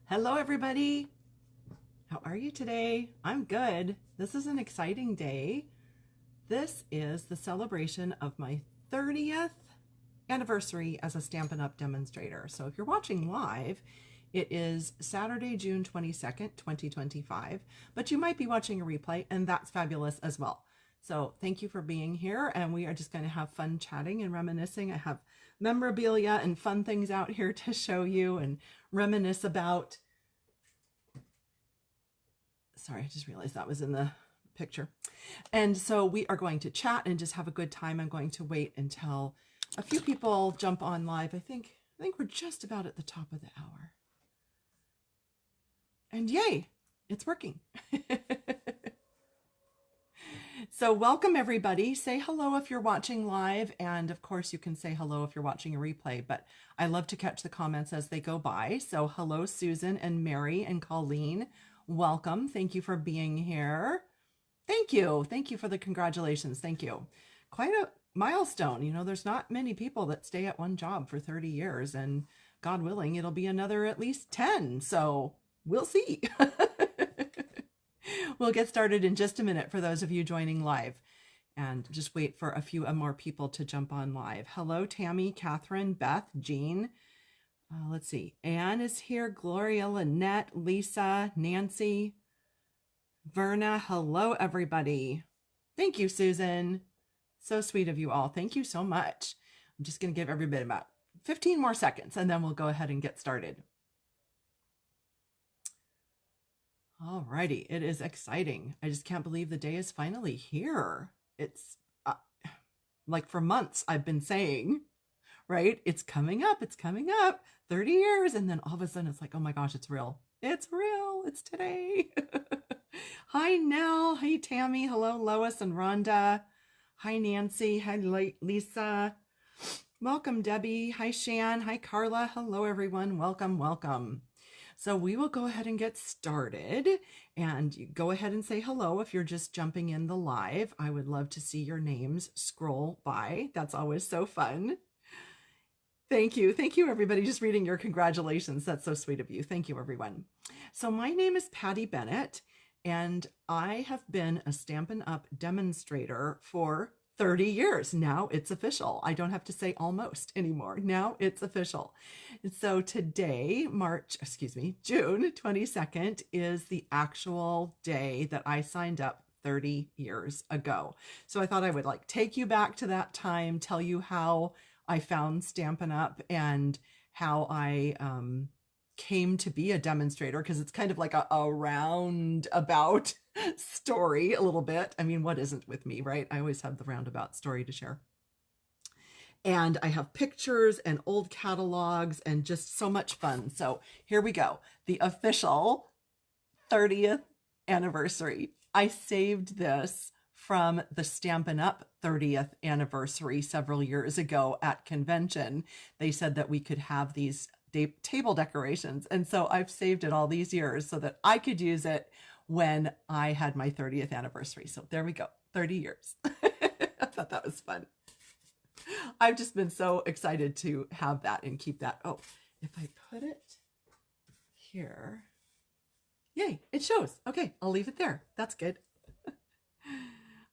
Hello, everybody. How are you today? I'm good. This is an exciting day. This is the celebration of my 30th anniversary as a Stampin' Up! Demonstrator. So if you're watching live, it is Saturday, June 22nd, 2025, but you might be watching a replay, and that's fabulous as well. So thank you for being here, and we are just going to have fun chatting and reminiscing. I have memorabilia and fun things out here to show you and reminisce about. Sorry, I just realized that was in the picture. And so we are going to chat and just have a good time. I'm going to wait until a few people jump on live. I think we're just about at the top of the hour. And yay, it's working. So welcome everybody. Say hello if you're watching live, and of course you can say hello if you're watching a replay, but I love to catch the comments as they go by. So hello Susan and Mary and Colleen. Welcome. Thank you for being here. Thank you. Thank you for the congratulations. Thank you. Quite a milestone. You know, there's not many people that stay at one job for 30 years, and God willing, it'll be another at least 10. So we'll see. We'll get started in just a minute for those of you joining live, and just wait for a few more people to jump on live. Hello, Tammy, Catherine, Beth, Jean. Let's see. Anne is here. Gloria, Lynette, Lisa, Nancy, Verna. Hello, everybody. Thank you, Susan. So sweet of you all. Thank you so much. I'm just going to give everybody about 15 more seconds, and then we'll go ahead and get started. All righty. It is exciting. I just can't believe the day is finally here. It's like for months I've been saying, right? It's coming up. It's coming up. 30 years. And then all of a sudden it's like, oh my gosh, it's real. It's real. It's today. Hi, Nell. Hi, Tammy. Hello, Lois and Rhonda. Hi, Nancy. Hi, Lisa. Welcome, Debbie. Hi, Shan. Hi, Carla. Hello, everyone. Welcome, welcome. So we will go ahead and get started, and you go ahead and say hello if you're just jumping in the live. I would love to see your names scroll by. That's always so fun. Thank you. Thank you, everybody. Just reading your congratulations. That's so sweet of you. Thank you, everyone. So my name is Patty Bennett, and I have been a Stampin' Up! Demonstrator for 30 years. Now it's official. I don't have to say almost anymore. Now it's official. And so today, June 22nd is the actual day that I signed up 30 years ago. So I thought I would take you back to that time, tell you how I found Stampin' Up! And how I came to be a demonstrator, because it's kind of like a roundabout story a little bit. I mean, what isn't with me, right? I always have the roundabout story to share. And I have pictures and old catalogs and just so much fun. So here we go. The official 30th anniversary. I saved this from the Stampin' Up! 30th anniversary several years ago at convention. They said that we could have these table decorations. And so I've saved it all these years so that I could use it when I had my 30th anniversary. So there we go, 30 years. I thought that was fun. I've just been so excited to have that and keep that. Oh, if I put it here, yay, it shows. Okay, I'll leave it there. That's good.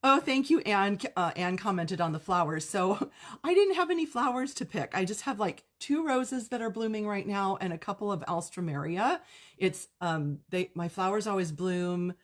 Oh, thank you, Anne. Anne commented on the flowers. So I didn't have any flowers to pick. I just have 2 roses that are blooming right now and a couple of alstroemeria. It's my flowers always bloom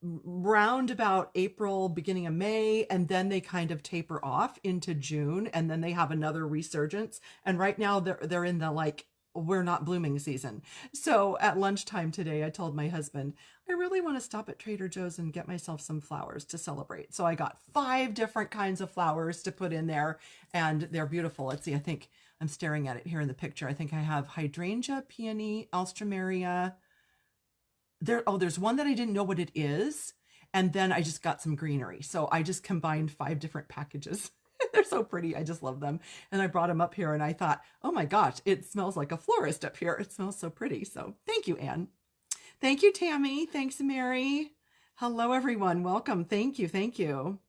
round about April, beginning of May, and then they kind of taper off into June, and then they have another resurgence. And right now they're in the we're not blooming season. So at lunchtime today, I told my husband, I really want to stop at Trader Joe's and get myself some flowers to celebrate. So I got 5 different kinds of flowers to put in there, and they're beautiful. Let's see, I think I'm staring at it here in the picture. I think I have hydrangea, peony, alstroemeria. There's one that I didn't know what it is. And then I just got some greenery. So I just combined 5 different packages. They're so pretty. I just love them. And I brought them up here and I thought, oh my gosh, it smells like a florist up here. It smells so pretty. So thank you, Anne. Thank you, Tammy. Thanks, Mary. Hello, everyone. Welcome. Thank you. Thank you.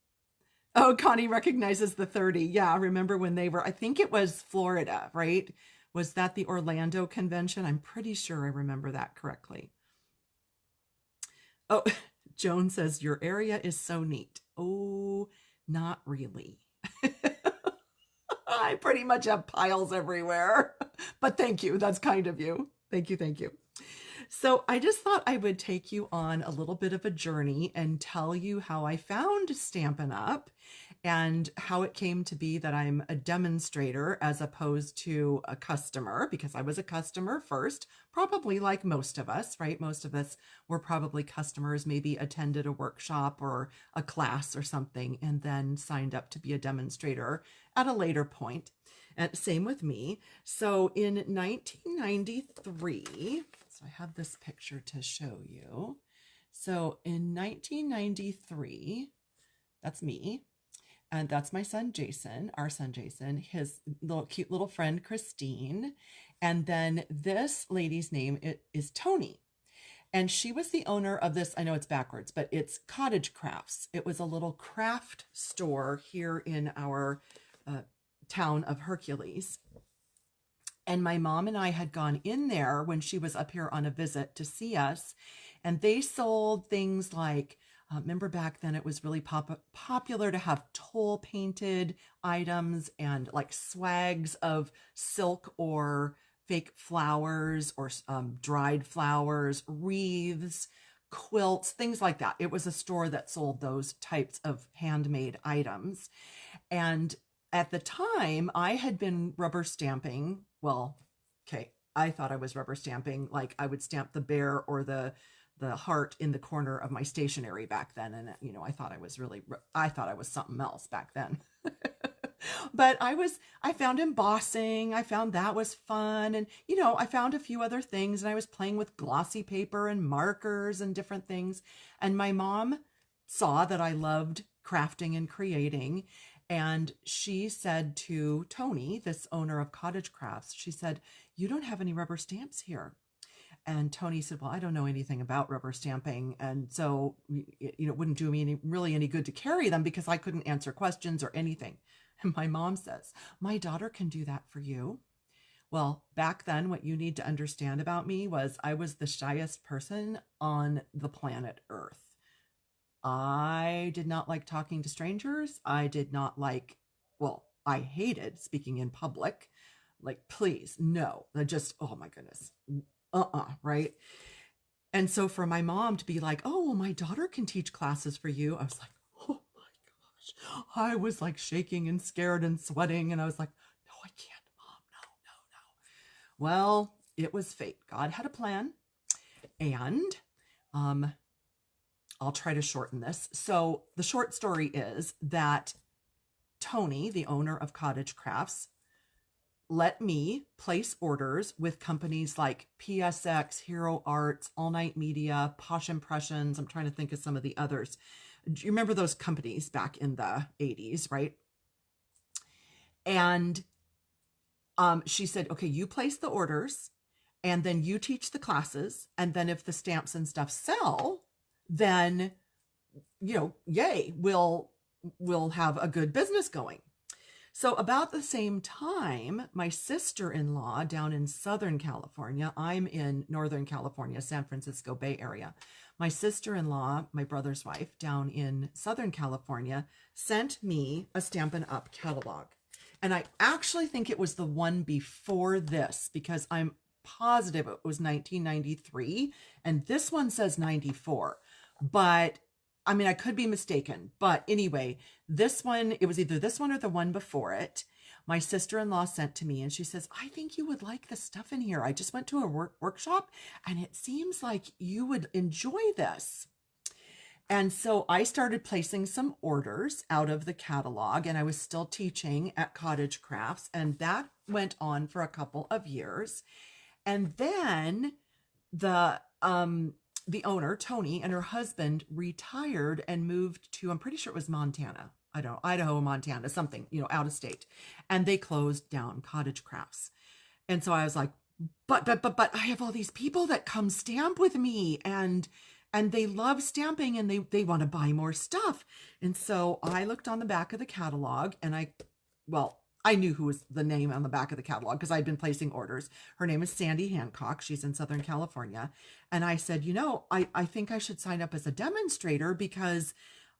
Oh, Connie recognizes the 30. Yeah, remember when they were, I think it was Florida, right? Was that the Orlando convention? I'm pretty sure I remember that correctly. Oh, Joan says, your area is so neat. Oh, not really. I pretty much have piles everywhere. But thank you. That's kind of you. Thank you. Thank you. So I just thought I would take you on a little bit of a journey and tell you how I found Stampin' Up! And how it came to be that I'm a demonstrator as opposed to a customer, because I was a customer first, probably like most of us, right? Most of us were probably customers, maybe attended a workshop or a class or something, and then signed up to be a demonstrator at a later point. And same with me. So in 1993, so I have this picture to show you. So in 1993, that's me. And that's my son, Jason, our son, Jason, his little cute little friend, Christine. And then this lady's name is Tony. And she was the owner of this, I know it's backwards, but it's Cottage Crafts. It was a little craft store here in our town of Hercules. And my mom and I had gone in there when she was up here on a visit to see us. And they sold things like, remember back then it was really popular to have toll painted items and like swags of silk or fake flowers or dried flowers, wreaths, quilts, things like that. It was a store that sold those types of handmade items. And at the time, I had been rubber stamping. Well, okay, I thought I was rubber stamping. Like I would stamp the bear or the heart in the corner of my stationery back then. And, you know, I thought I was something else back then. But I found embossing. I found that was fun. And, you know, I found a few other things, and I was playing with glossy paper and markers and different things. And my mom saw that I loved crafting and creating. And she said to Tony, this owner of Cottage Crafts, she said, you don't have any rubber stamps here. And Tony said, well, I don't know anything about rubber stamping. And so, you know, it wouldn't do me any good to carry them because I couldn't answer questions or anything. And my mom says, my daughter can do that for you. Well, back then, what you need to understand about me was I was the shyest person on the planet Earth. I did not like talking to strangers. I did not like, well, I hated speaking in public. Like, please, no. I just, oh my goodness. Right? And so for my mom to be like, oh, well, my daughter can teach classes for you. I was like, oh my gosh. I was like shaking and scared and sweating. And I was like, no, I can't, Mom. No. Well, it was fate. God had a plan. And I'll try to shorten this. So the short story is that Tony, the owner of Cottage Crafts, let me place orders with companies like PSX, Hero Arts, All Night Media, Posh Impressions. I'm trying to think of some of the others. Do you remember those companies back in the 80s, right? And she said, okay, you place the orders and then you teach the classes. And then if the stamps and stuff sell, then, you know, yay, we'll have a good business going. So about the same time, my sister-in-law down in Southern California, I'm in Northern California, San Francisco Bay Area. My sister-in-law, my brother's wife down in Southern California, sent me a Stampin' Up! Catalog. And I actually think it was the one before this because I'm positive it was 1993. And this one says 94. But I mean, I could be mistaken, but anyway, this one, it was either this one or the one before it. My sister-in-law sent to me and she says, I think you would like the stuff in here. I just went to a workshop and it seems like you would enjoy this. And so I started placing some orders out of the catalog and I was still teaching at Cottage Crafts, and that went on for a couple of years. And then the owner, Tony, and her husband retired and moved to, I'm pretty sure it was Montana. I don't know, Idaho, Montana, something, you know, out of state. And they closed down Cottage Crafts. And so I was like, but I have all these people that come stamp with me and they love stamping and they want to buy more stuff. And so I looked on the back of the catalog and I I knew who was the name on the back of the catalog because I'd been placing orders. Her name is Sandy Hancock. She's in Southern California. And I said, I think I should sign up as a demonstrator because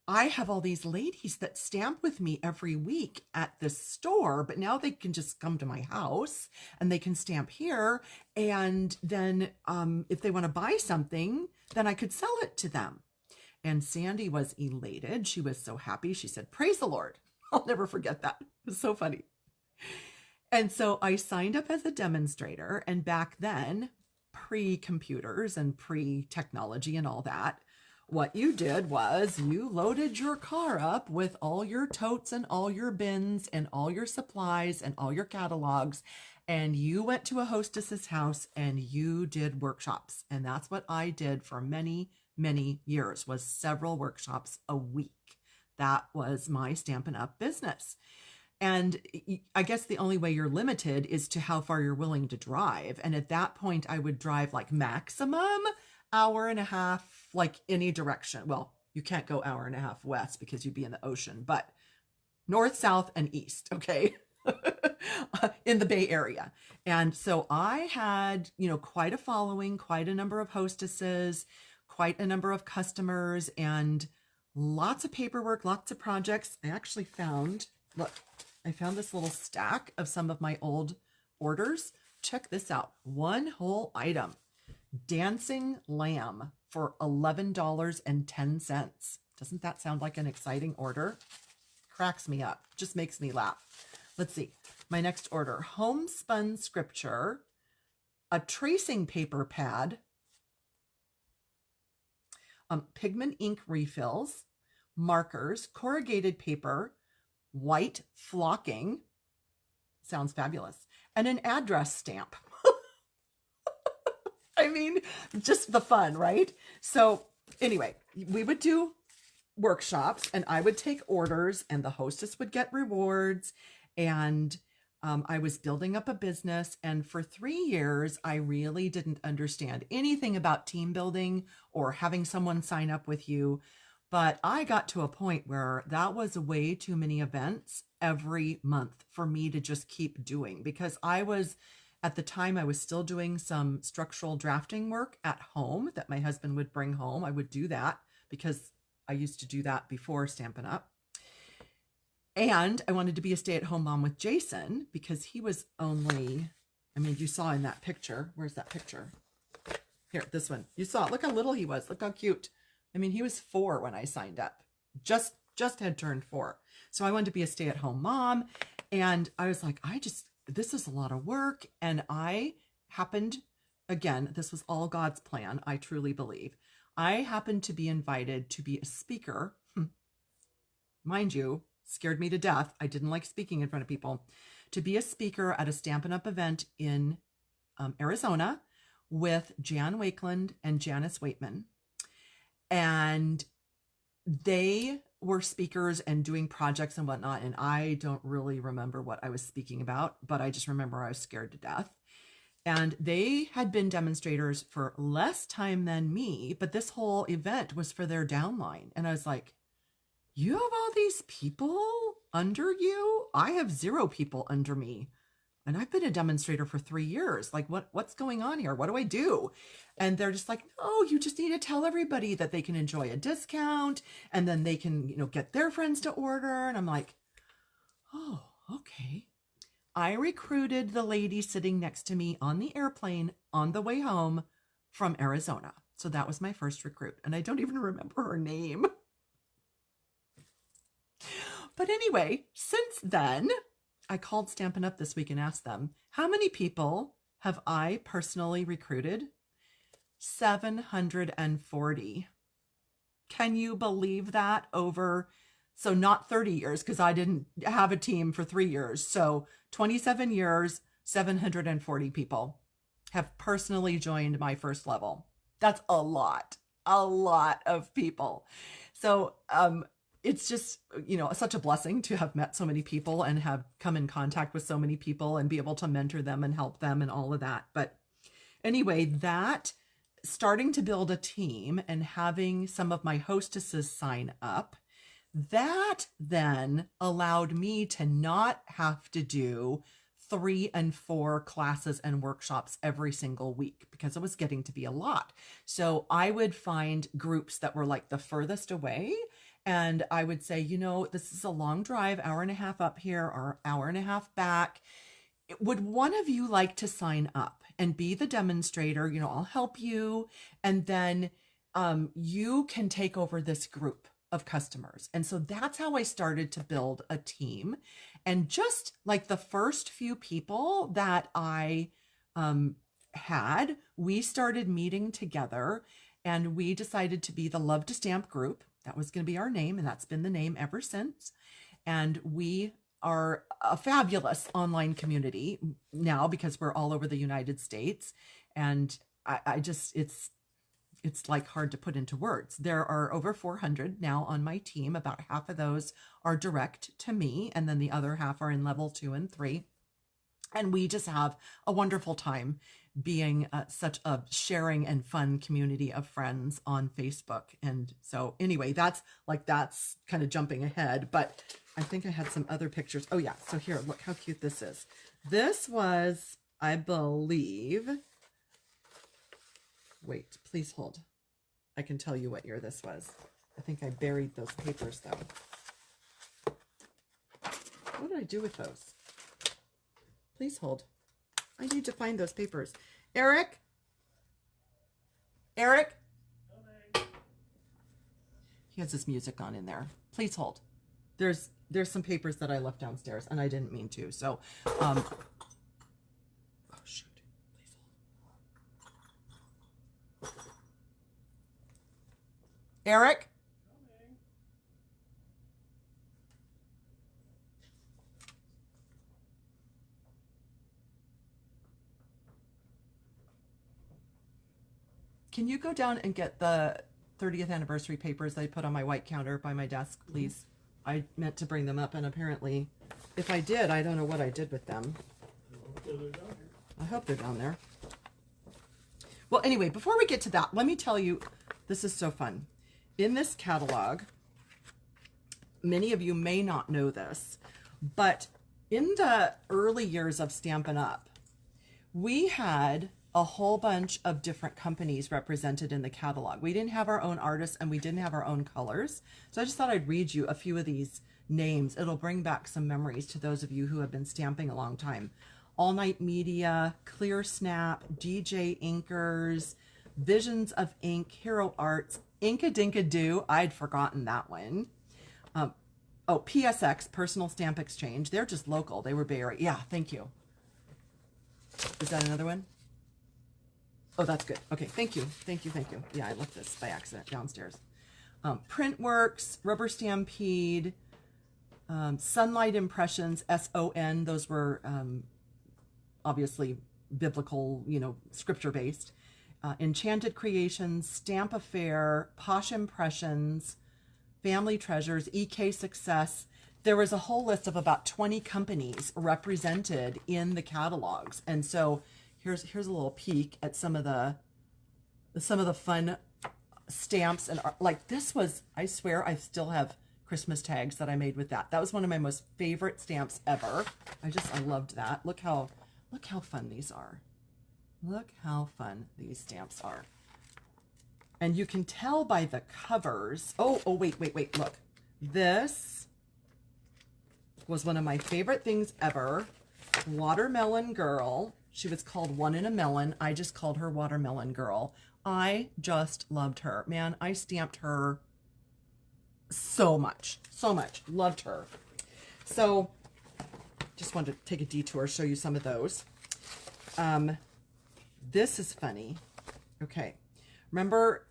I have all these ladies that stamp with me every week at this store, but now they can just come to my house and they can stamp here. And then if they want to buy something, then I could sell it to them. And Sandy was elated. She was so happy. She said, "Praise the Lord." I'll never forget that. It was so funny. And so I signed up as a demonstrator. And back then, pre-computers and pre-technology and all that, what you did was you loaded your car up with all your totes and all your bins and all your supplies and all your catalogs, and you went to a hostess's house and you did workshops. And that's what I did for many, many years, was several workshops a week. That was my Stampin' Up! Business. And I guess the only way you're limited is to how far you're willing to drive. And at that point, I would drive like maximum hour and a half, like any direction. Well, you can't go hour and a half west because you'd be in the ocean, but north, south, and east, okay? In the Bay Area. And so I had, quite a following, quite a number of hostesses, quite a number of customers, and lots of paperwork, lots of projects. I actually found this little stack of some of my old orders. Check this out. One whole item. Dancing lamb for $11.10. Doesn't that sound like an exciting order? Cracks me up. Just makes me laugh. Let's see. My next order. Homespun scripture, a tracing paper pad, pigment ink refills, markers, corrugated paper, white flocking. Sounds fabulous. And an address stamp. I mean, just the fun, right? So anyway, we would do workshops and I would take orders and the hostess would get rewards. And I was building up a business. And for 3 years, I really didn't understand anything about team building or having someone sign up with you. But I got to a point where that was way too many events every month for me to just keep doing, because at the time, I was still doing some structural drafting work at home that my husband would bring home. I would do that because I used to do that before Stampin' Up! And I wanted to be a stay-at-home mom with Jason because he was only, you saw in that picture. Where's that picture? Here, this one. You saw it. Look how little he was. Look how cute. He was 4 when I signed up. Just had turned 4. So I wanted to be a stay-at-home mom. And I was like, this is a lot of work. And I happened, again, this was all God's plan, I truly believe. I happened to be invited to be a speaker. Mind you, scared me to death. I didn't like speaking in front of people. To be a speaker at a Stampin' Up! Event in Arizona with Jan Wakeland and Janice Waitman. And they were speakers and doing projects and whatnot. And I don't really remember what I was speaking about, but I just remember I was scared to death. And they had been demonstrators for less time than me, but this whole event was for their downline. And I was like, you have all these people under you? I have 0 people under me. And I've been a demonstrator for 3 years. Like, what's going on here? What do I do? And they're just like, oh, you just need to tell everybody that they can enjoy a discount and then they can, get their friends to order. And I'm like, oh, okay. I recruited the lady sitting next to me on the airplane on the way home from Arizona. So that was my first recruit. And I don't even remember her name. But anyway, since then, I called Stampin' Up! This week and asked them, how many people have I personally recruited? 740. Can you believe that? So not 30 years, because I didn't have a team for 3 years. So 27 years, 740 people have personally joined my first level. That's a lot of people. So, it's just, such a blessing to have met so many people and have come in contact with so many people and be able to mentor them and help them and all of that. But anyway, that starting to build a team and having some of my hostesses sign up, That then allowed me to not have to do 3 and 4 classes and workshops every single week because it was getting to be a lot. So I would find groups that were like the furthest away, and I would say, you know, this is a long drive, hour and a half up here or hour and a half back. Would one of you like to sign up and be the demonstrator? You know, I'll help you. And then you can take over this group of customers. And so that's how I started to build a team. And just like the first few people that I had, we started meeting together and we decided to be the Love to Stamp group. That was going to be our name, and that's been the name ever since. And we are a fabulous online community now because we're all over the United States. And I just, it's like hard to put into words. There are over 400 now on my team. About half of those are direct to me, and then the other half are in level 2 and 3. And we just have a wonderful time being such a sharing and fun community of friends on Facebook. And so anyway, that's kind of jumping ahead, but I think I had some other pictures. Oh yeah, so here, look how cute this is. This was, I believe, wait, please hold. I can tell you what year this was. I think I buried those papers though. What did I do with those? Please hold. I need to find those papers. Eric? Eric? He has his music on in there. Please hold. There's some papers that I left downstairs and I didn't mean to. So, oh shoot. Please hold. Eric? Can you go down and get the 30th anniversary papers that I put on my white counter by my desk, please? I meant to bring them up, and apparently, if I did, I don't know what I did with them. I hope they're down there. Well, anyway, before we get to that, let me tell you, this is so fun. In this catalog, many of you may not know this, but in the early years of Stampin' Up, we had a whole bunch of different companies represented in the catalog. We didn't have our own artists and we didn't have our own colors. So I just thought I'd read you a few of these names. It'll bring back some memories to those of you who have been stamping a long time. All Night Media, Clear Snap, DJ Inkers, Visions of Ink, Hero Arts, Inka Dinka Doo. I'd forgotten that one. Oh, PSX, Personal Stamp Exchange. They're just local. They were Bay Area. Yeah, thank you. Is that another one? Oh, that's good. Okay, thank you. Thank you, thank you. Yeah, I left this by accident downstairs. Printworks, Rubber Stampede, Sunlight Impressions, SON. Those were obviously biblical, you know, scripture-based. Enchanted Creations, Stamp Affair, Posh Impressions, Family Treasures, EK Success. There was a whole list of about 20 companies represented in the catalogs. And so here's a little peek at some of the fun stamps and art. Like this was, I swear I still have Christmas tags that I made with that. That was one of my most favorite stamps ever. I loved that. Look how fun these are. Look how fun these stamps are. And you can tell by the covers. Oh, wait, look. This was one of my favorite things ever. Watermelon Girl. She was called One in a Melon. I just called her Watermelon Girl. I just loved her. Man, I stamped her so much. Loved her. So, just wanted to take a detour, show you some of those. This is funny. Okay. Remember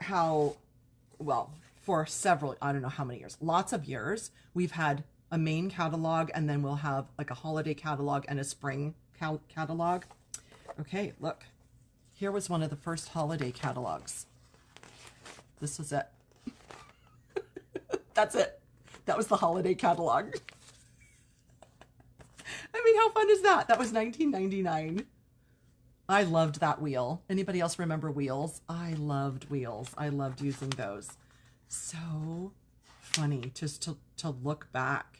how, well, for several, I don't know how many years, lots of years, we've had a main catalog, and then we'll have like a holiday catalog and a spring catalog. Okay, look. Here was one of the first holiday catalogs. This was it. That's it. That was the holiday catalog. I mean, how fun is that? That was 1999. I loved that wheel. Anybody else remember wheels? I loved wheels. I loved using those. So funny just to look back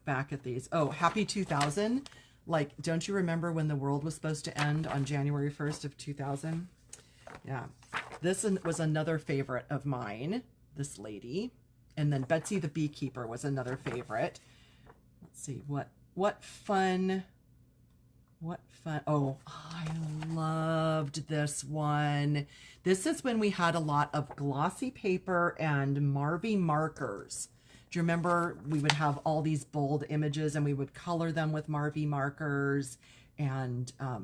at these. Oh, happy 2000. Like, don't you remember when the world was supposed to end on January 1st of 2000? Yeah. This was another favorite of mine, this lady. And then Betsy the Beekeeper was another favorite. Let's see, what fun. Oh, I loved this one. This is when we had a lot of glossy paper and Marvy markers. Do you remember we would have all these bold images and we would color them with Marvy markers? And I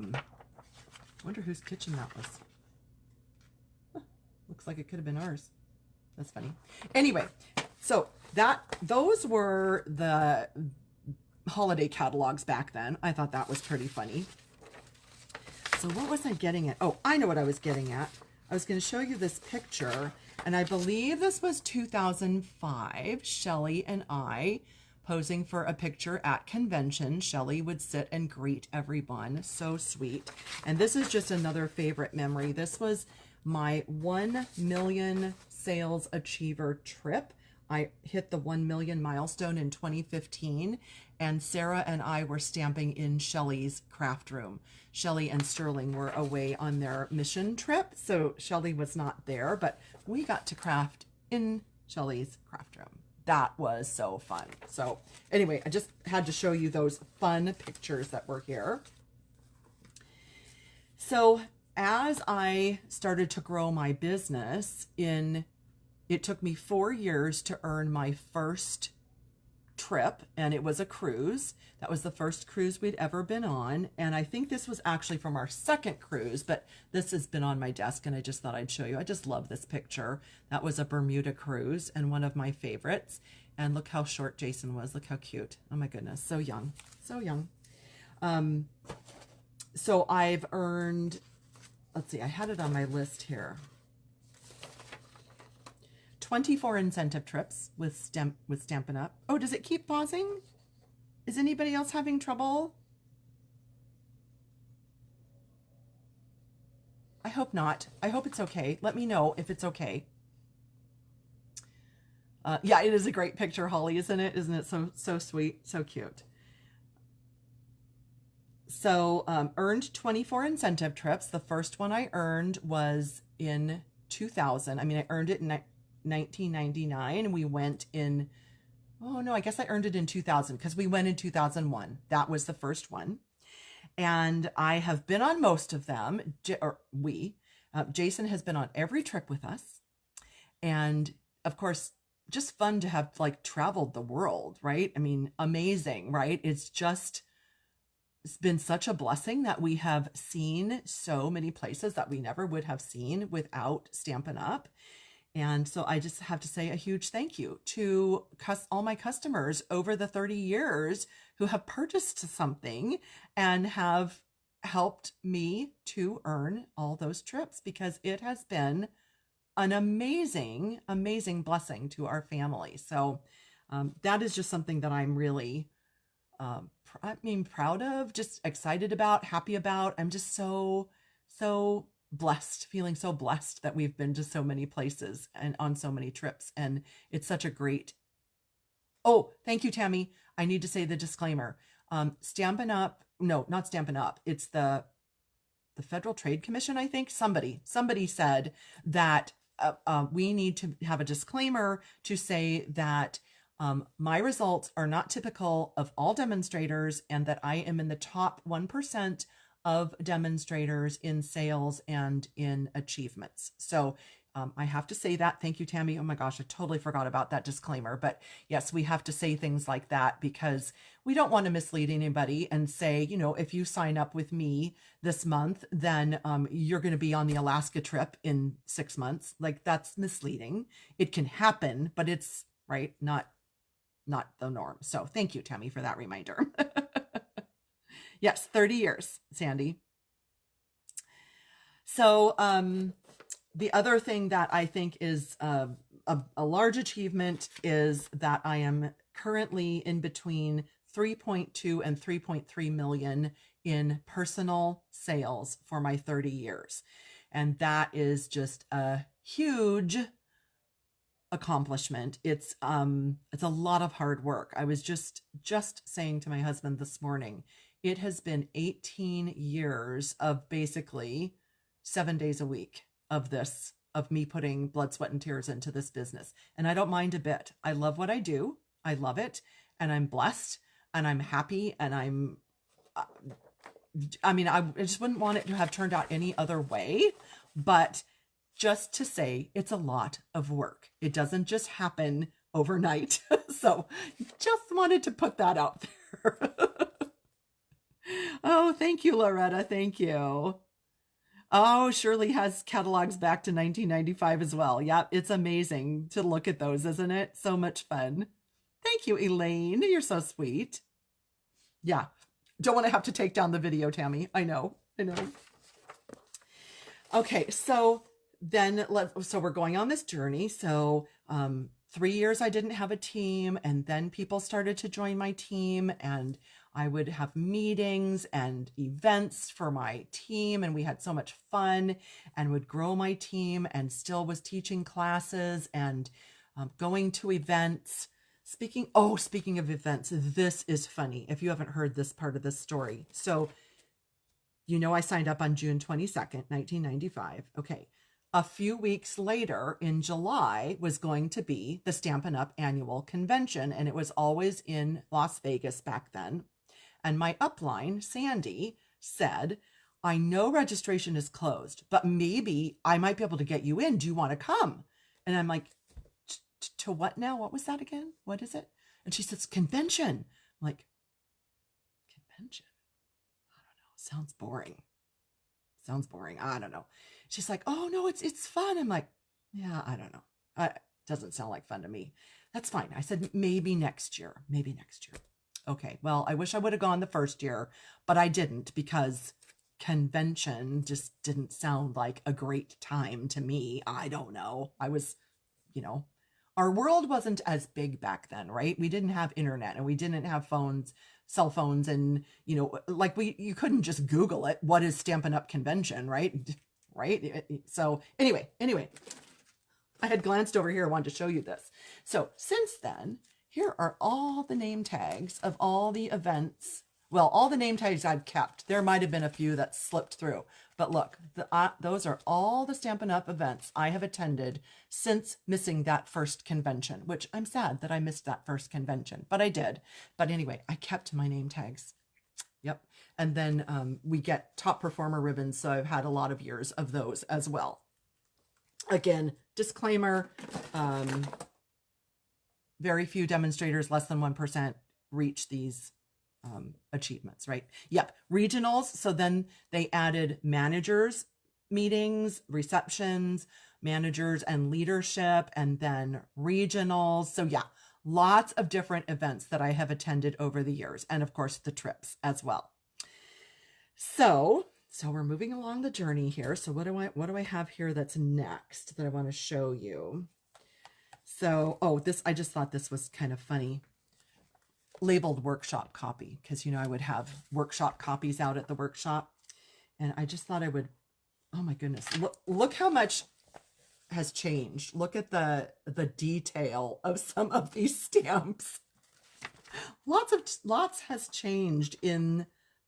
wonder whose kitchen that was. Huh, looks like it could have been ours. That's funny. Anyway, so those were the holiday catalogs back then. I thought that was pretty funny. So what was I getting at? Oh, I know what I was getting at. I was going to show you this picture, and I believe this was 2005. Shelly and I posing for a picture at convention. Shelly would sit and greet everyone. So sweet. And this is just another favorite memory. This was my 1 million sales achiever trip. I hit the 1 million milestone in 2015, and Sarah and I were stamping in Shelly's craft room. Shelly and Sterling were away on their mission trip, so Shelly was not there, but we got to craft in Shelly's craft room. That was so fun. So anyway, I just had to show you those fun pictures that were here. So as I started to grow my business, it took me 4 years to earn my first trip, and it was a cruise. That was the first cruise we'd ever been on, and I think this was actually from our second cruise, but this has been on my desk and I just thought I'd show you. I just love this picture. That was a Bermuda cruise and one of my favorites. And look how short Jason was. Look how cute. Oh my goodness, so young, so young. So I've earned, let's see, I had it on my list here. 24 incentive trips with Stampin' Up. Oh, does it keep pausing? Is anybody else having trouble? I hope not. I hope it's okay. Let me know if it's okay. Yeah, it is a great picture, Holly, isn't it? Isn't it so sweet, so cute? So earned 24 incentive trips. The first one I earned was in 2000. I mean, I earned it in 1999, and we went in, oh no, I guess I earned it in 2000 because we went in 2001. That was the first one. And I have been on most of them, Jason has been on every trip with us. And of course, just fun to have like traveled the world, right? I mean, amazing, right? It's been such a blessing that we have seen so many places that we never would have seen without Stampin' Up. And so I just have to say a huge thank you to all my customers over the 30 years who have purchased something and have helped me to earn all those trips, because it has been an amazing, amazing blessing to our family. So that is just something that I'm really, proud of, just excited about, happy about. I'm just so blessed, feeling so blessed that we've been to so many places and on so many trips. And it's such a great, oh, thank you, Tammy. I need to say the disclaimer. Stampin' Up, no, not Stampin' Up. It's the Federal Trade Commission, I think. Somebody said that we need to have a disclaimer to say that my results are not typical of all demonstrators, and that I am in the top 1% of demonstrators in sales and in achievements. So I have to say that. Thank you, Tammy. Oh my gosh, I totally forgot about that disclaimer. But yes, we have to say things like that because we don't want to mislead anybody and say, you know, if you sign up with me this month, then you're going to be on the Alaska trip in 6 months. Like, that's misleading. It can happen, but it's right, not the norm. So thank you, Tammy, for that reminder. Yes, 30 years, Sandy. So the other thing that I think is a large achievement is that I am currently in between 3.2 and 3.3 million in personal sales for my 30 years. And that is just a huge accomplishment. It's a lot of hard work. I was just saying to my husband this morning, it has been 18 years of basically 7 days a week of this, of me putting blood, sweat, and tears into this business. And I don't mind a bit. I love what I do. I love it. And I'm blessed and I'm happy. And I mean, I just wouldn't want it to have turned out any other way, but just to say it's a lot of work. It doesn't just happen overnight. So just wanted to put that out there. Oh, thank you, Loretta. Thank you. Oh, Shirley has catalogs back to 1995 as well. Yeah, it's amazing to look at those, isn't it? So much fun. Thank you, Elaine. You're so sweet. Yeah. Don't want to have to take down the video, Tammy. I know. I know. Okay, so then so we're going on this journey. So 3 years I didn't have a team, and then people started to join my team, and I would have meetings and events for my team, and we had so much fun, and would grow my team, and still was teaching classes and going to events. Speaking of events, this is funny if you haven't heard this part of this story. So, I signed up on June 22nd, 1995. Okay. A few weeks later in July was going to be the Stampin' Up! Annual convention, and it was always in Las Vegas back then. And my upline, Sandy, said, I know registration is closed, but maybe I might be able to get you in. Do you want to come? And I'm like, to what now? What was that again? What is it? And she says, convention. I'm like, convention? I don't know. Sounds boring. I don't know. She's like, oh no, it's fun. I'm like, yeah, I don't know. It doesn't sound like fun to me. That's fine. I said, maybe next year. Okay. Well, I wish I would have gone the first year, but I didn't because convention just didn't sound like a great time to me. I don't know. I was, our world wasn't as big back then, right? We didn't have internet and we didn't have cell phones, and like you couldn't just Google it. What is Stampin' Up! Convention, right? Right. So anyway, I had glanced over here. I wanted to show you this. So since then, here are all the name tags of all the events. Well, all the name tags I've kept. There might have been a few that slipped through, but look, those are all the Stampin' Up! Events I have attended since missing that first convention, which I'm sad that I missed that first convention, but I did. But anyway, I kept my name tags. Yep. And then we get top performer ribbons, so I've had a lot of years of those as well. Again, disclaimer, very few demonstrators, less than 1%, reach these achievements, right? Yep. Regionals. So then they added managers meetings, receptions, managers and leadership, and then regionals. So yeah, lots of different events that I have attended over the years. And of course the trips as well. So we're moving along the journey here. So what do I have here that's next that I want to show you? So, I just thought this was kind of funny. Labeled workshop copy, because I would have workshop copies out at the workshop, and I just thought I would, oh my goodness, look how much has changed. Look at the detail of some of these stamps. Lots has changed in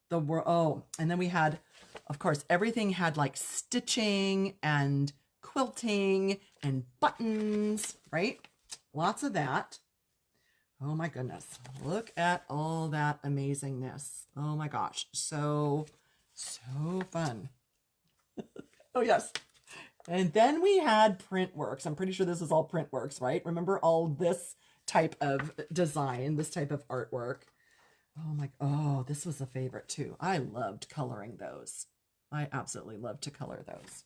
the world. And then we had, of course, everything had like stitching and quilting and buttons, right? Lots of that. Oh my goodness. Look at all that amazingness. Oh my gosh. So fun. Oh yes. And then we had Printworks. I'm pretty sure this is all Printworks, right? Remember all this type of design, this type of artwork. Oh, this was a favorite too. I loved coloring those. I absolutely loved to color those.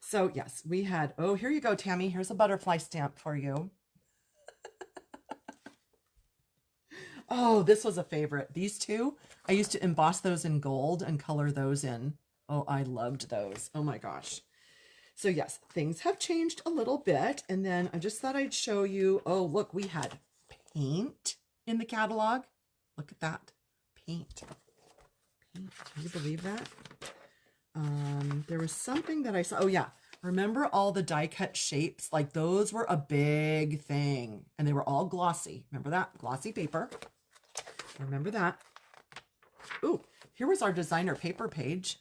So yes, we had, here you go, Tammy. Here's a butterfly stamp for you. Oh, this was a favorite. These two, I used to emboss those in gold and color those in. Oh, I loved those. Oh my gosh. So yes, things have changed a little bit. And then I just thought I'd show you, look, we had paint in the catalog. Look at that. Paint. Can you believe that? There was something that I saw. Oh yeah, Remember all the die cut shapes? Like those were a big thing and they were all glossy. Remember that? Glossy paper. Remember that. Ooh, here was our designer paper page.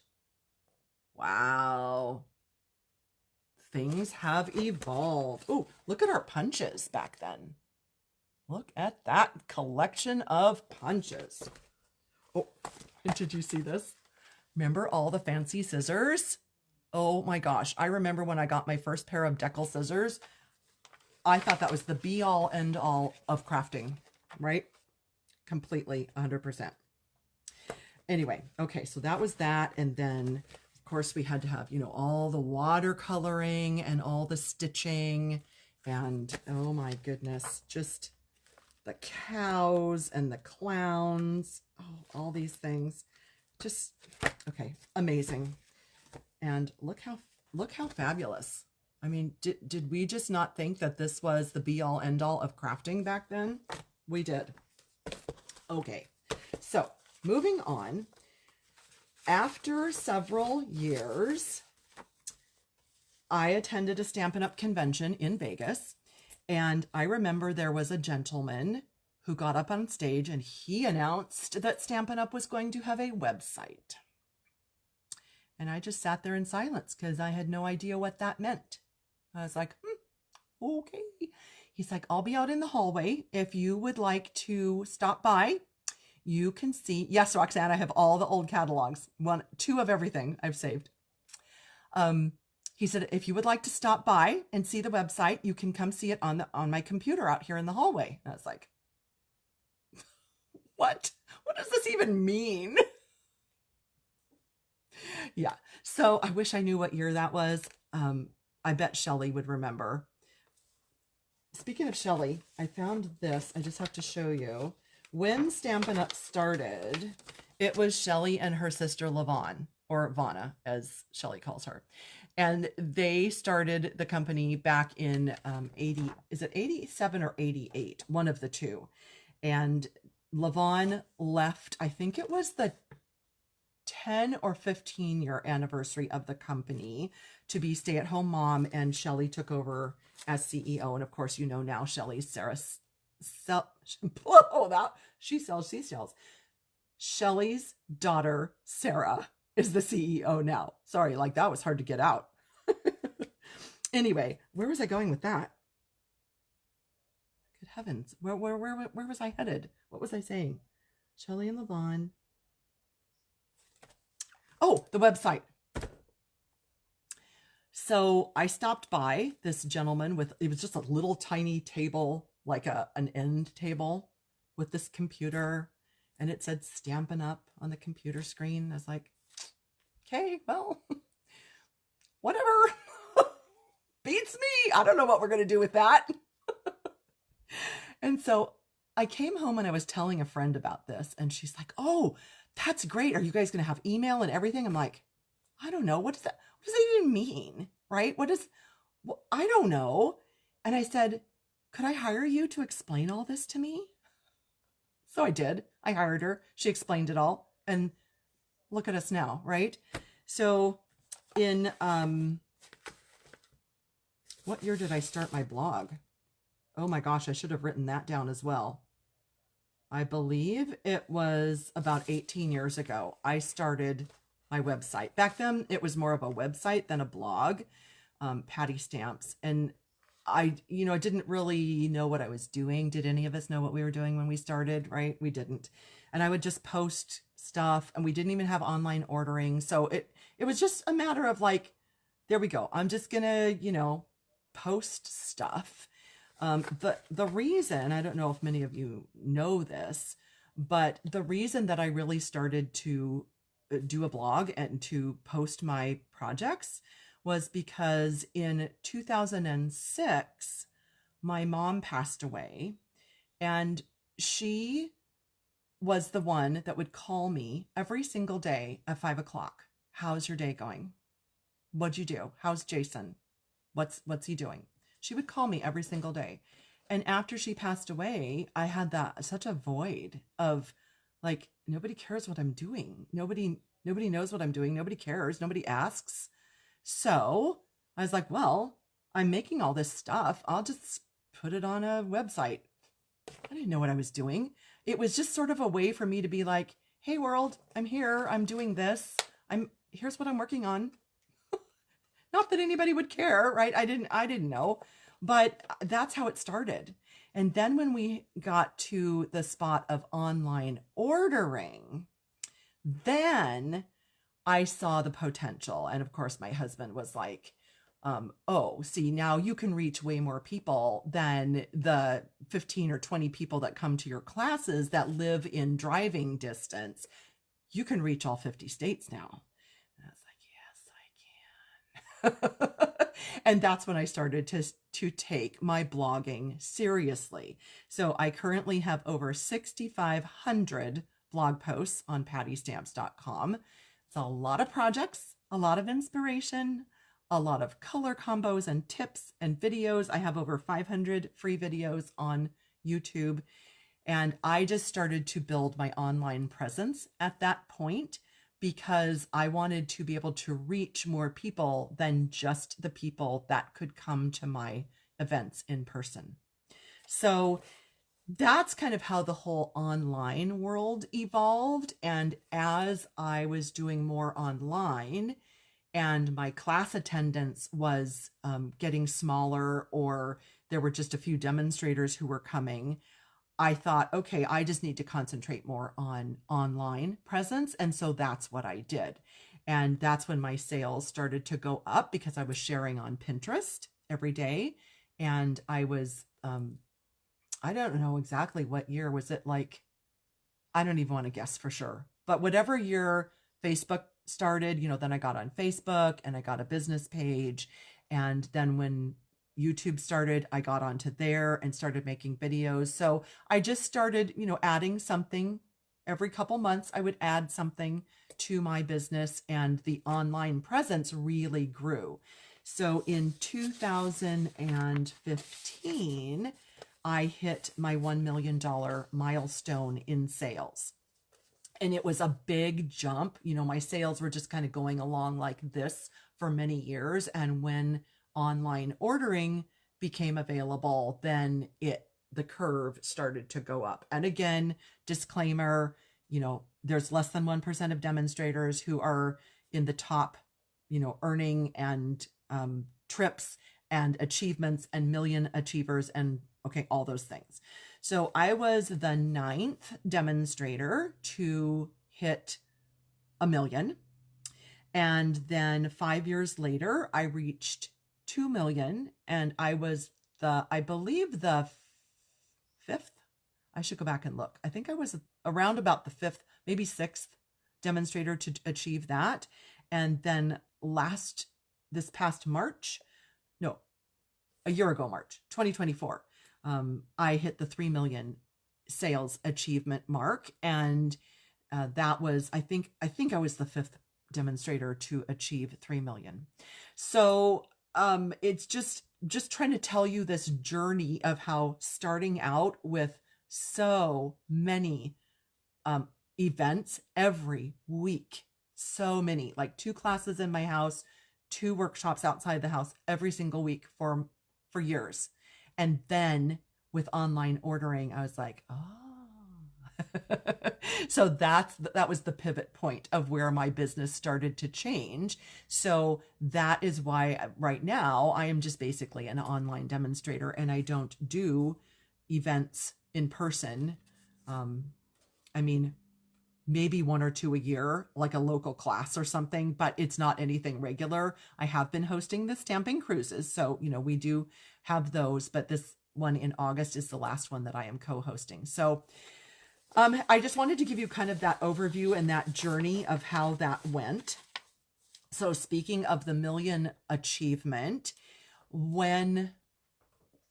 Wow. Things have evolved. Ooh, look at our punches back then. Look at that collection of punches. Oh, did you see this? Remember all the fancy scissors? Oh my gosh. I remember when I got my first pair of decal scissors, I thought that was the be all end all of crafting, right? Completely, 100%. Anyway, okay, so that was that. And then of course we had to have, you know, all the watercoloring and all the stitching and oh my goodness, just the cows and the clowns, oh, all these things. Just, okay, amazing. And look how fabulous. I mean, did we just not think that this was the be all end all of crafting back then? We did. Okay, so moving on. After several years, I attended a Stampin' Up! Convention in Vegas, and I remember there was a gentleman who got up on stage and he announced that Stampin' Up! Was going to have a website. And I just sat there in silence because I had no idea what that meant. I was like, okay. He's like, I'll be out in the hallway. If you would like to stop by, you can see. Yes, Roxanne, I have all the old catalogs. Two of everything I've saved. He said, if you would like to stop by and see the website, you can come see it on my computer out here in the hallway. And I was like, what? What does this even mean? Yeah. So I wish I knew what year that was. I bet Shelly would remember. Speaking of Shelly, I found this. I just have to show you. When Stampin' Up! Started, it was Shelly and her sister Lavon, or Vonna, as Shelly calls her. And they started the company back in 80, is it 87 or 88? One of the two. And Lavon left, I think it was the 10 or 15 year anniversary of the company to be stay-at-home mom, and Shelly took over as CEO. And of course, you know now Shelly's she sells seashells. Shelly's daughter Sarah is the CEO now. Sorry, like that was hard to get out. Anyway, where was I going with that? Good heavens, where was I headed? What was I saying? Shelly and Lavon. Oh, the website. So I stopped by this gentleman with, it was just a little tiny table, like an end table with this computer, and it said Stampin' Up! On the computer screen. I was like, okay, well, whatever. Beats me. I don't know what we're going to do with that. And so I came home and I was telling a friend about this, and she's like, oh, that's great. Are you guys going to have email and everything? I'm like, I don't know. What does that even mean? Right? I don't know. And I said, could I hire you to explain all this to me? So I did. I hired her. She explained it all. And look at us now, right? So in, what year did I start my blog? Oh my gosh, I should have written that down as well. I believe it was about 18 years ago. I started my website. Back then, it was more of a website than a blog, Patty Stamps. And I didn't really know what I was doing. Did any of us know what we were doing when we started, right? We didn't. And I would just post stuff, and we didn't even have online ordering. So it was just a matter of like, there we go. I'm just gonna, post stuff. The reason, I don't know if many of you know this, but the reason that I really started to do a blog and to post my projects was because in 2006, my mom passed away, and she was the one that would call me every single day at 5 o'clock. How's your day going? What'd you do? How's Jason? What's he doing? She would call me every single day. And after she passed away, I had such a void of like, nobody cares what I'm doing. Nobody knows what I'm doing. Nobody cares. Nobody asks. So I was like, well, I'm making all this stuff. I'll just put it on a website. I didn't know what I was doing. It was just sort of a way for me to be like, hey world, I'm here. I'm doing this. Here's what I'm working on. Not that anybody would care, right? I didn't know, but that's how it started. And then when we got to the spot of online ordering, then I saw the potential. And of course, my husband was like, oh, see, now you can reach way more people than the 15 or 20 people that come to your classes that live in driving distance. You can reach all 50 states now. And I was like, yes, I can. And that's when I started to take my blogging seriously. So I currently have over 6,500 blog posts on pattystamps.com. It's a lot of projects, a lot of inspiration, a lot of color combos and tips and videos. I have over 500 free videos on YouTube. And I just started to build my online presence at that point because I wanted to be able to reach more people than just the people that could come to my events in person. So that's kind of how the whole online world evolved. And as I was doing more online and my class attendance was getting smaller, or there were just a few demonstrators who were coming, I thought, okay, I just need to concentrate more on online presence. And so that's what I did. And that's when my sales started to go up because I was sharing on Pinterest every day. And I was, I don't know exactly what year. Was it like, I don't even want to guess for sure, but whatever year Facebook started, then I got on Facebook and I got a business page. And then when YouTube started, I got onto there and started making videos. So I just started, adding something every couple months. I would add something to my business, and the online presence really grew. So in 2015, I hit my $1 million milestone in sales. And it was a big jump. My sales were just kind of going along like this for many years. And when online ordering became available, then the curve started to go up. And again, disclaimer, there's less than 1% of demonstrators who are in the top, earning and trips and achievements and million achievers and okay, all those things. So I was the 9th demonstrator to hit $1 million. And then 5 years later, I reached 2 million, and I was I believe the 5th. I should go back and look. I think I was around about the 5th, maybe 6th demonstrator to achieve that. And then this past March, no, a year ago, March 2024, I hit the 3 million sales achievement mark. And that was, I think I was the 5th demonstrator to achieve 3 million. So it's just trying to tell you this journey of how starting out with so many events every week, so many, like 2 classes in my house, 2 workshops outside the house every single week for years. And then with online ordering, I was like, oh. So that was the pivot point of where my business started to change. So that is why right now I am just basically an online demonstrator, and I don't do events in person. I mean, maybe 1 or 2 a year, like a local class or something, but it's not anything regular. I have been hosting the stamping cruises. So, we do have those, but this one in August is the last one that I am co-hosting. So I just wanted to give you kind of that overview and that journey of how that went. So speaking of the million achievement, when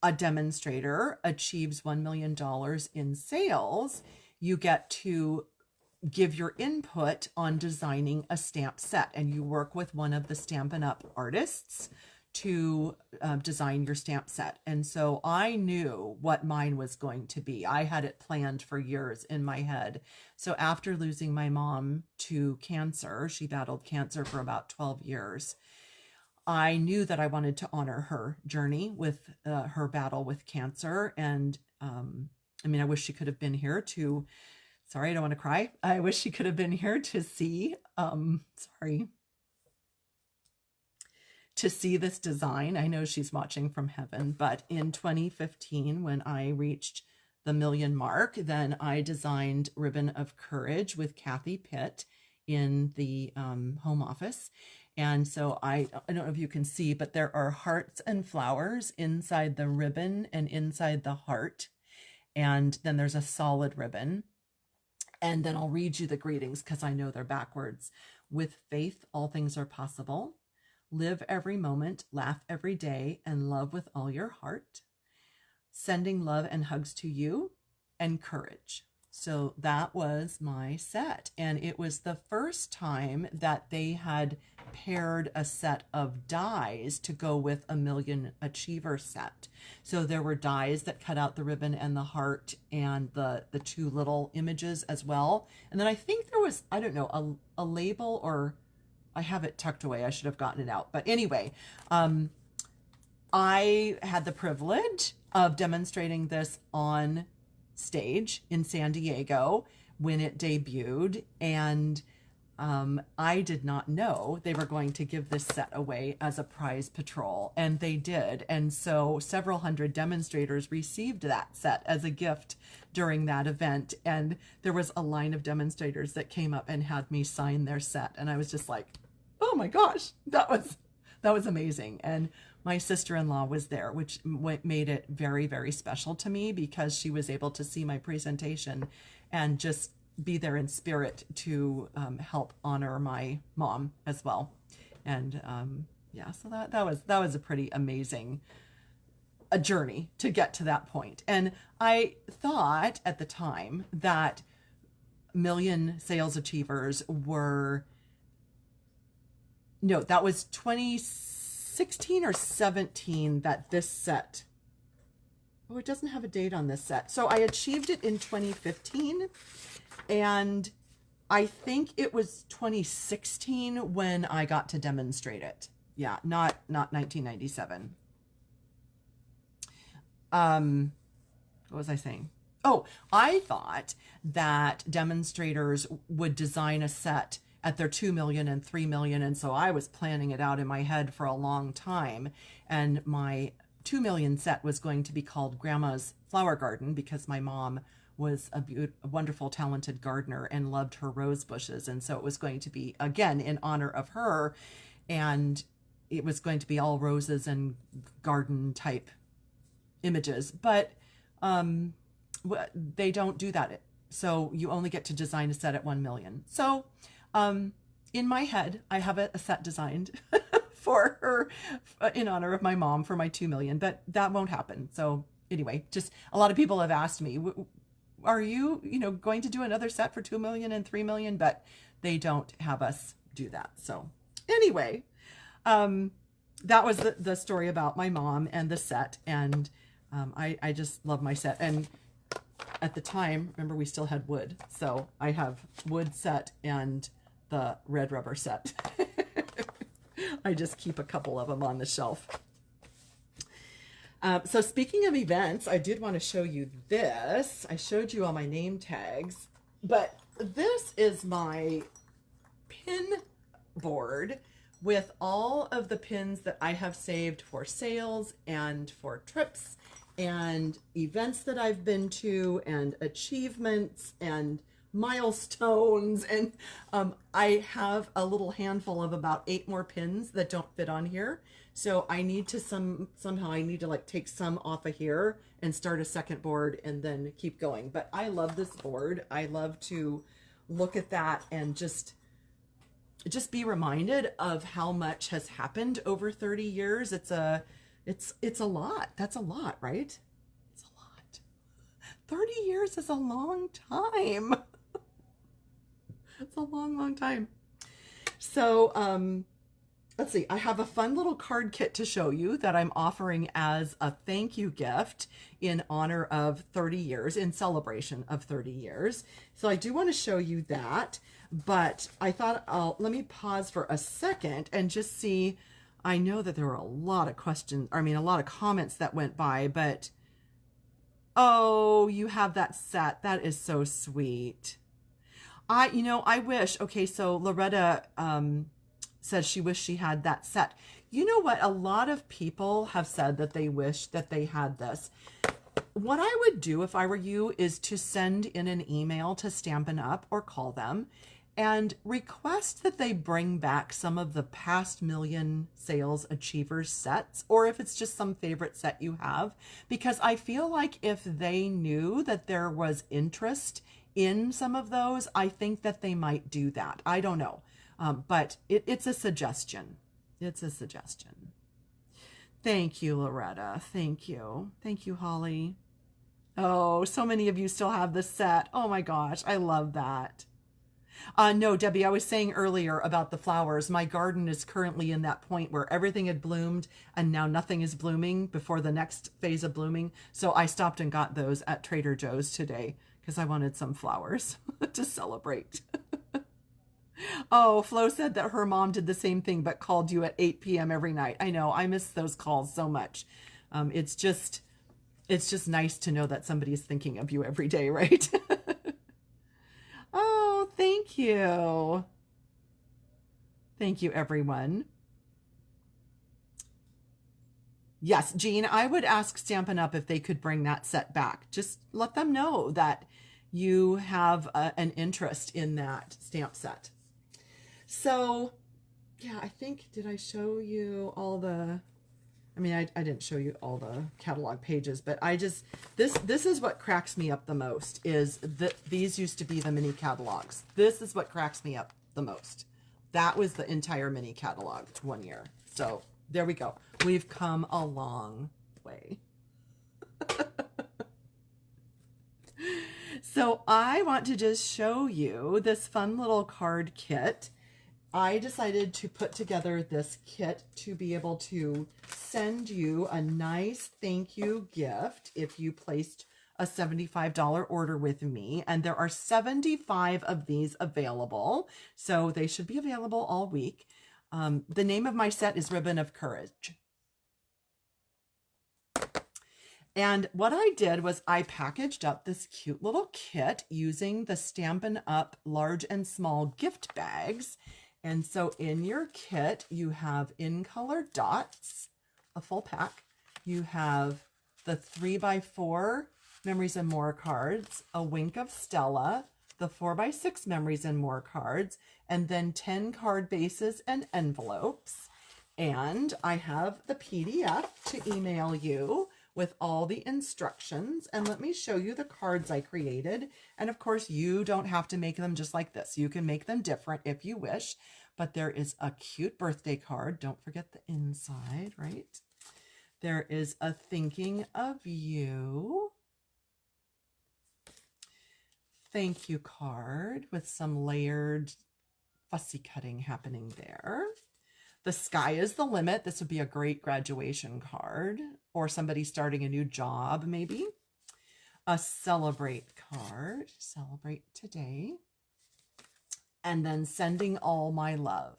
a demonstrator achieves $1 million in sales, you get to give your input on designing a stamp set, and you work with one of the Stampin' UP artists to design your stamp set. And so I knew what mine was going to be. I had it planned for years in my head. So after losing my mom to cancer, she battled cancer for about 12 years. I knew that I wanted to honor her journey with her battle with cancer. And I mean, I wish she could have been here to, sorry, I don't want to cry. I wish she could have been here to see, sorry, to see this design. I know she's watching from heaven, but in 2015, when I reached the million mark, then I designed Ribbon of Courage with Kathy Pitt in the home office. And so I don't know if you can see, but there are hearts and flowers inside the ribbon and inside the heart. And then there's a solid ribbon. And then I'll read you the greetings because I know they're backwards. With faith, all things are possible. Live every moment, laugh every day, and love with all your heart. Sending love and hugs to you, and courage. So that was my set. And it was the first time that they had paired a set of dies to go with a Million Achiever set. So there were dies that cut out the ribbon and the heart and the two little images as well. And then I think there was, I don't know, a label, or I have it tucked away. I should have gotten it out. But anyway, I had the privilege of demonstrating this on stage in San Diego when it debuted. And I did not know they were going to give this set away as a prize patrol, and they did. And so several hundred demonstrators received that set as a gift during that event. And there was a line of demonstrators that came up and had me sign their set. And I was just like, oh my gosh, that was amazing. And my sister-in-law was there, which made it very, very special to me because she was able to see my presentation and just be there in spirit to help honor my mom as well. And yeah, so that was a pretty amazing a journey to get to that point. And I thought at the time that Million Sales Achievers were, no, that was 2016 or 17 that this set, oh, it doesn't have a date on this set. So I achieved it in 2015, and I think it was 2016 when I got to demonstrate it. Yeah, not 1997. What was I saying? Oh, I thought that demonstrators would design a set at their 2 million and 3 million. And so I was planning it out in my head for a long time. And my 2 million set was going to be called Grandma's Flower Garden because my mom was a wonderful, talented gardener and loved her rose bushes. And so it was going to be, again, in honor of her. And it was going to be all roses and garden type images. But they don't do that. So you only get to design a set at 1 million. So in my head, I have a set designed for her in honor of my mom for my 2 million, but that won't happen. So anyway, just a lot of people have asked me, are you going to do another set for 2 million and 3 million? But they don't have us do that. So anyway, that was the story about my mom and the set. And I just love my set. And at the time, remember, we still had wood. So I have wood set and the red rubber set. I just keep a couple of them on the shelf. So speaking of events, I did want to show you this. I showed you all my name tags, but this is my pin board with all of the pins that I have saved for sales and for trips and events that I've been to and achievements and milestones. And I have a little handful of about 8 more pins that don't fit on here. So I need to somehow I need to like take some off of here and start a second board and then keep going. But I love this board. I love to look at that and just be reminded of how much has happened over 30 years. It's a lot. That's a lot, right? It's a lot. 30 years is a long time. It's a long, long time. So, let's see. I have a fun little card kit to show you that I'm offering as a thank you gift in honor of 30 years, in celebration of 30 years. So I do want to show you that, but I thought let me pause for a second and just see I know that there were a lot of questions, I mean, a lot of comments that went by, but oh, you have that set. That is so sweet. I wish, okay, so Loretta says she wished she had that set. You know what? A lot of people have said that they wish that they had this. What I would do if I were you is to send in an email to Stampin' Up or call them and request that they bring back some of the past Million Sales Achievers sets, or if it's just some favorite set you have, because I feel like if they knew that there was interest in some of those, I think that they might do that. I don't know. But it's a suggestion. It's a suggestion. Thank you, Loretta. Thank you. Thank you, Holly. Oh, so many of you still have this set. Oh my gosh, I love that. No, Debbie, I was saying earlier about the flowers. My garden is currently in that point where everything had bloomed and now nothing is blooming before the next phase of blooming. So I stopped and got those at Trader Joe's today because I wanted some flowers to celebrate. Oh, Flo said that her mom did the same thing but called you at 8 p.m. every night. I know, I miss those calls so much. It's just nice to know that somebody's thinking of you every day, right? Oh, thank you. Thank you, everyone. Yes, Jean, I would ask Stampin' Up if they could bring that set back. Just let them know that you have an interest in that stamp set. So, yeah, I think, did I show you all the, I mean, I didn't show you all the catalog pages, but I just, this is what cracks me up the most, is that these used to be the mini catalogs. This is what cracks me up the most. That was the entire mini catalog one year. So there we go. We've come a long way. So I want to just show you this fun little card kit. I decided to put together this kit to be able to send you a nice thank you gift if you placed a $75 order with me. And there are 75 of these available, so they should be available all week. The name of my set is Ribbon of Courage. And what I did was I packaged up this cute little kit using the Stampin' Up large and small gift bags. And so in your kit, you have in color dots, a full pack. You have the 3x4 Memories and More cards, a Wink of Stella, the 4x6 Memories and More cards, and then 10 card bases and envelopes. And I have the PDF to email you with all the instructions. And let me show you the cards I created. And of course, you don't have to make them just like this. You can make them different if you wish. But there is a cute birthday card. Don't forget the inside, right? There is a thinking of you thank you card with some layered fussy cutting happening there. The sky is the limit. This would be a great graduation card or somebody starting a new job, maybe. A celebrate card, celebrate today. And then sending all my love.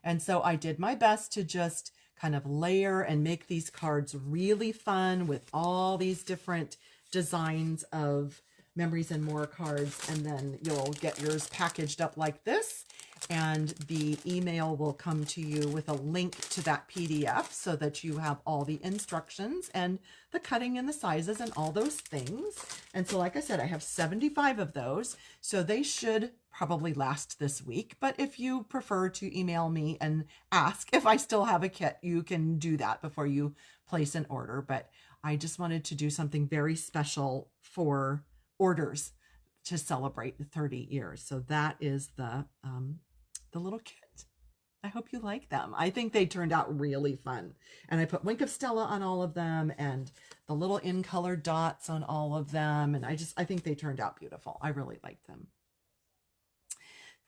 And so I did my best to just kind of layer and make these cards really fun with all these different designs of Memories and More cards. And then you'll get yours packaged up like this. And the email will come to you with a link to that PDF so that you have all the instructions and the cutting and the sizes and all those things. And so, like I said, I have 75 of those, so they should probably last this week. But if you prefer to email me and ask if I still have a kit, you can do that before you place an order. But I just wanted to do something very special for orders to celebrate the 30 years. So that is the little kit. I hope you like them. I think they turned out really fun. And I put Wink of Stella on all of them and the little in color dots on all of them. And I think they turned out beautiful. I really liked them.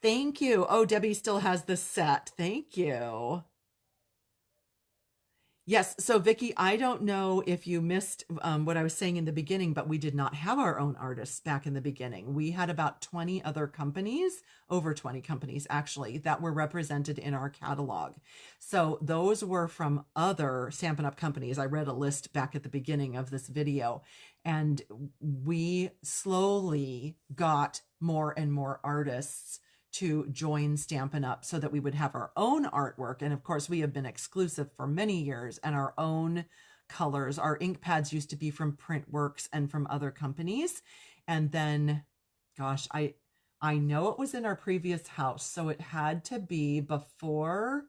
Thank you. Oh, Debbie still has the set. Thank you. Yes. So, Vicky, I don't know if you missed what I was saying in the beginning, but we did not have our own artists back in the beginning. We had about 20 other companies, over 20 companies actually, that were represented in our catalog. So those were from other Stampin' Up! Companies. I read a list back at the beginning of this video, and we slowly got more and more artists to join Stampin' Up! So that we would have our own artwork. And of course, we have been exclusive for many years, and our own colors. Our ink pads used to be from Printworks and from other companies. And then, gosh, I know it was in our previous house, so it had to be before,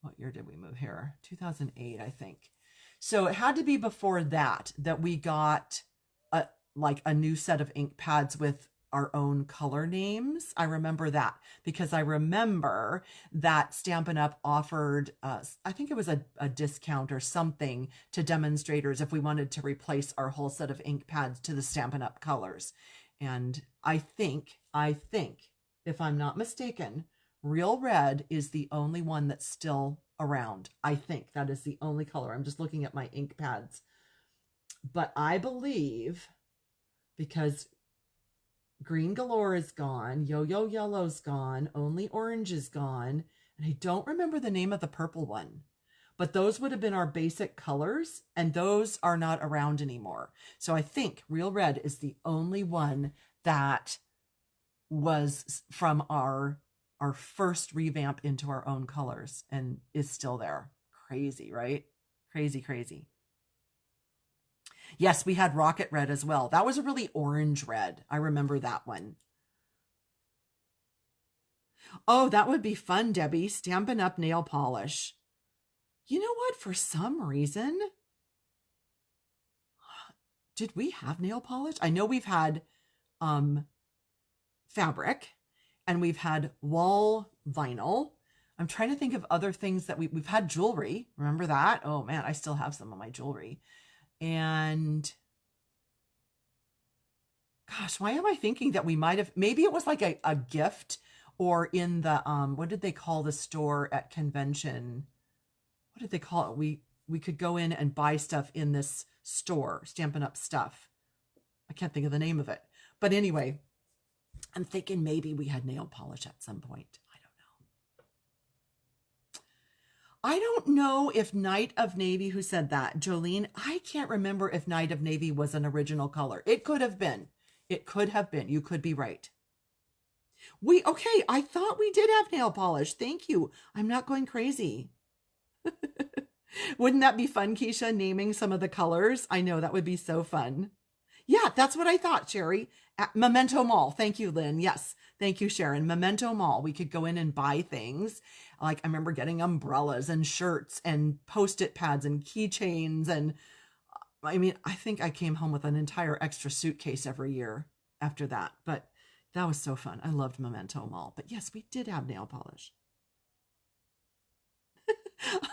what year did we move here? 2008, I think. So it had to be before that we got a new set of ink pads with our own color names. I remember that because I remember that Stampin' Up! Offered us, I think it was a discount or something to demonstrators if we wanted to replace our whole set of ink pads to the Stampin' Up! Colors. And I think, if I'm not mistaken, Real Red is the only one that's still around. I think that is the only color. I'm just looking at my ink pads. But I believe, because Green Galore is gone, Yo-Yo Yellow's gone, Only Orange is gone, and I don't remember the name of the purple one. But those would have been our basic colors, and those are not around anymore. So I think Real Red is the only one that was from our first revamp into our own colors and is still there. Crazy, right? Crazy, crazy. Yes, we had Rocket Red as well. That was a really orange red. I remember that one. Oh, that would be fun, Debbie. Stampin' Up! Nail polish. You know what? For some reason, did we have nail polish? I know we've had fabric, and we've had wall vinyl. I'm trying to think of other things that we've had jewelry. Remember that? Oh man, I still have some of my jewelry. And gosh, why am I thinking that we might have, maybe it was like a gift, or in the, what did they call the store at convention? What did they call it? We could go in and buy stuff in this store, Stampin' Up! Stuff. I can't think of the name of it. But anyway, I'm thinking maybe we had nail polish at some point. I don't know if Night of Navy, who said that, Jolene, I can't remember if Night of Navy was an original color. It could have been. It could have been. You could be right. Okay, I thought we did have nail polish. Thank you. I'm not going crazy. Wouldn't that be fun, Keisha, naming some of the colors? I know, that would be so fun. Yeah, that's what I thought, Sherry. At Memento Mall. Thank you, Lynn. Yes. Thank you, Sharon. Memento Mall. We could go in and buy things. Like, I remember getting umbrellas and shirts and Post-it pads and keychains. And I mean, I think I came home with an entire extra suitcase every year after that. But that was so fun. I loved Memento Mall. But yes, we did have nail polish.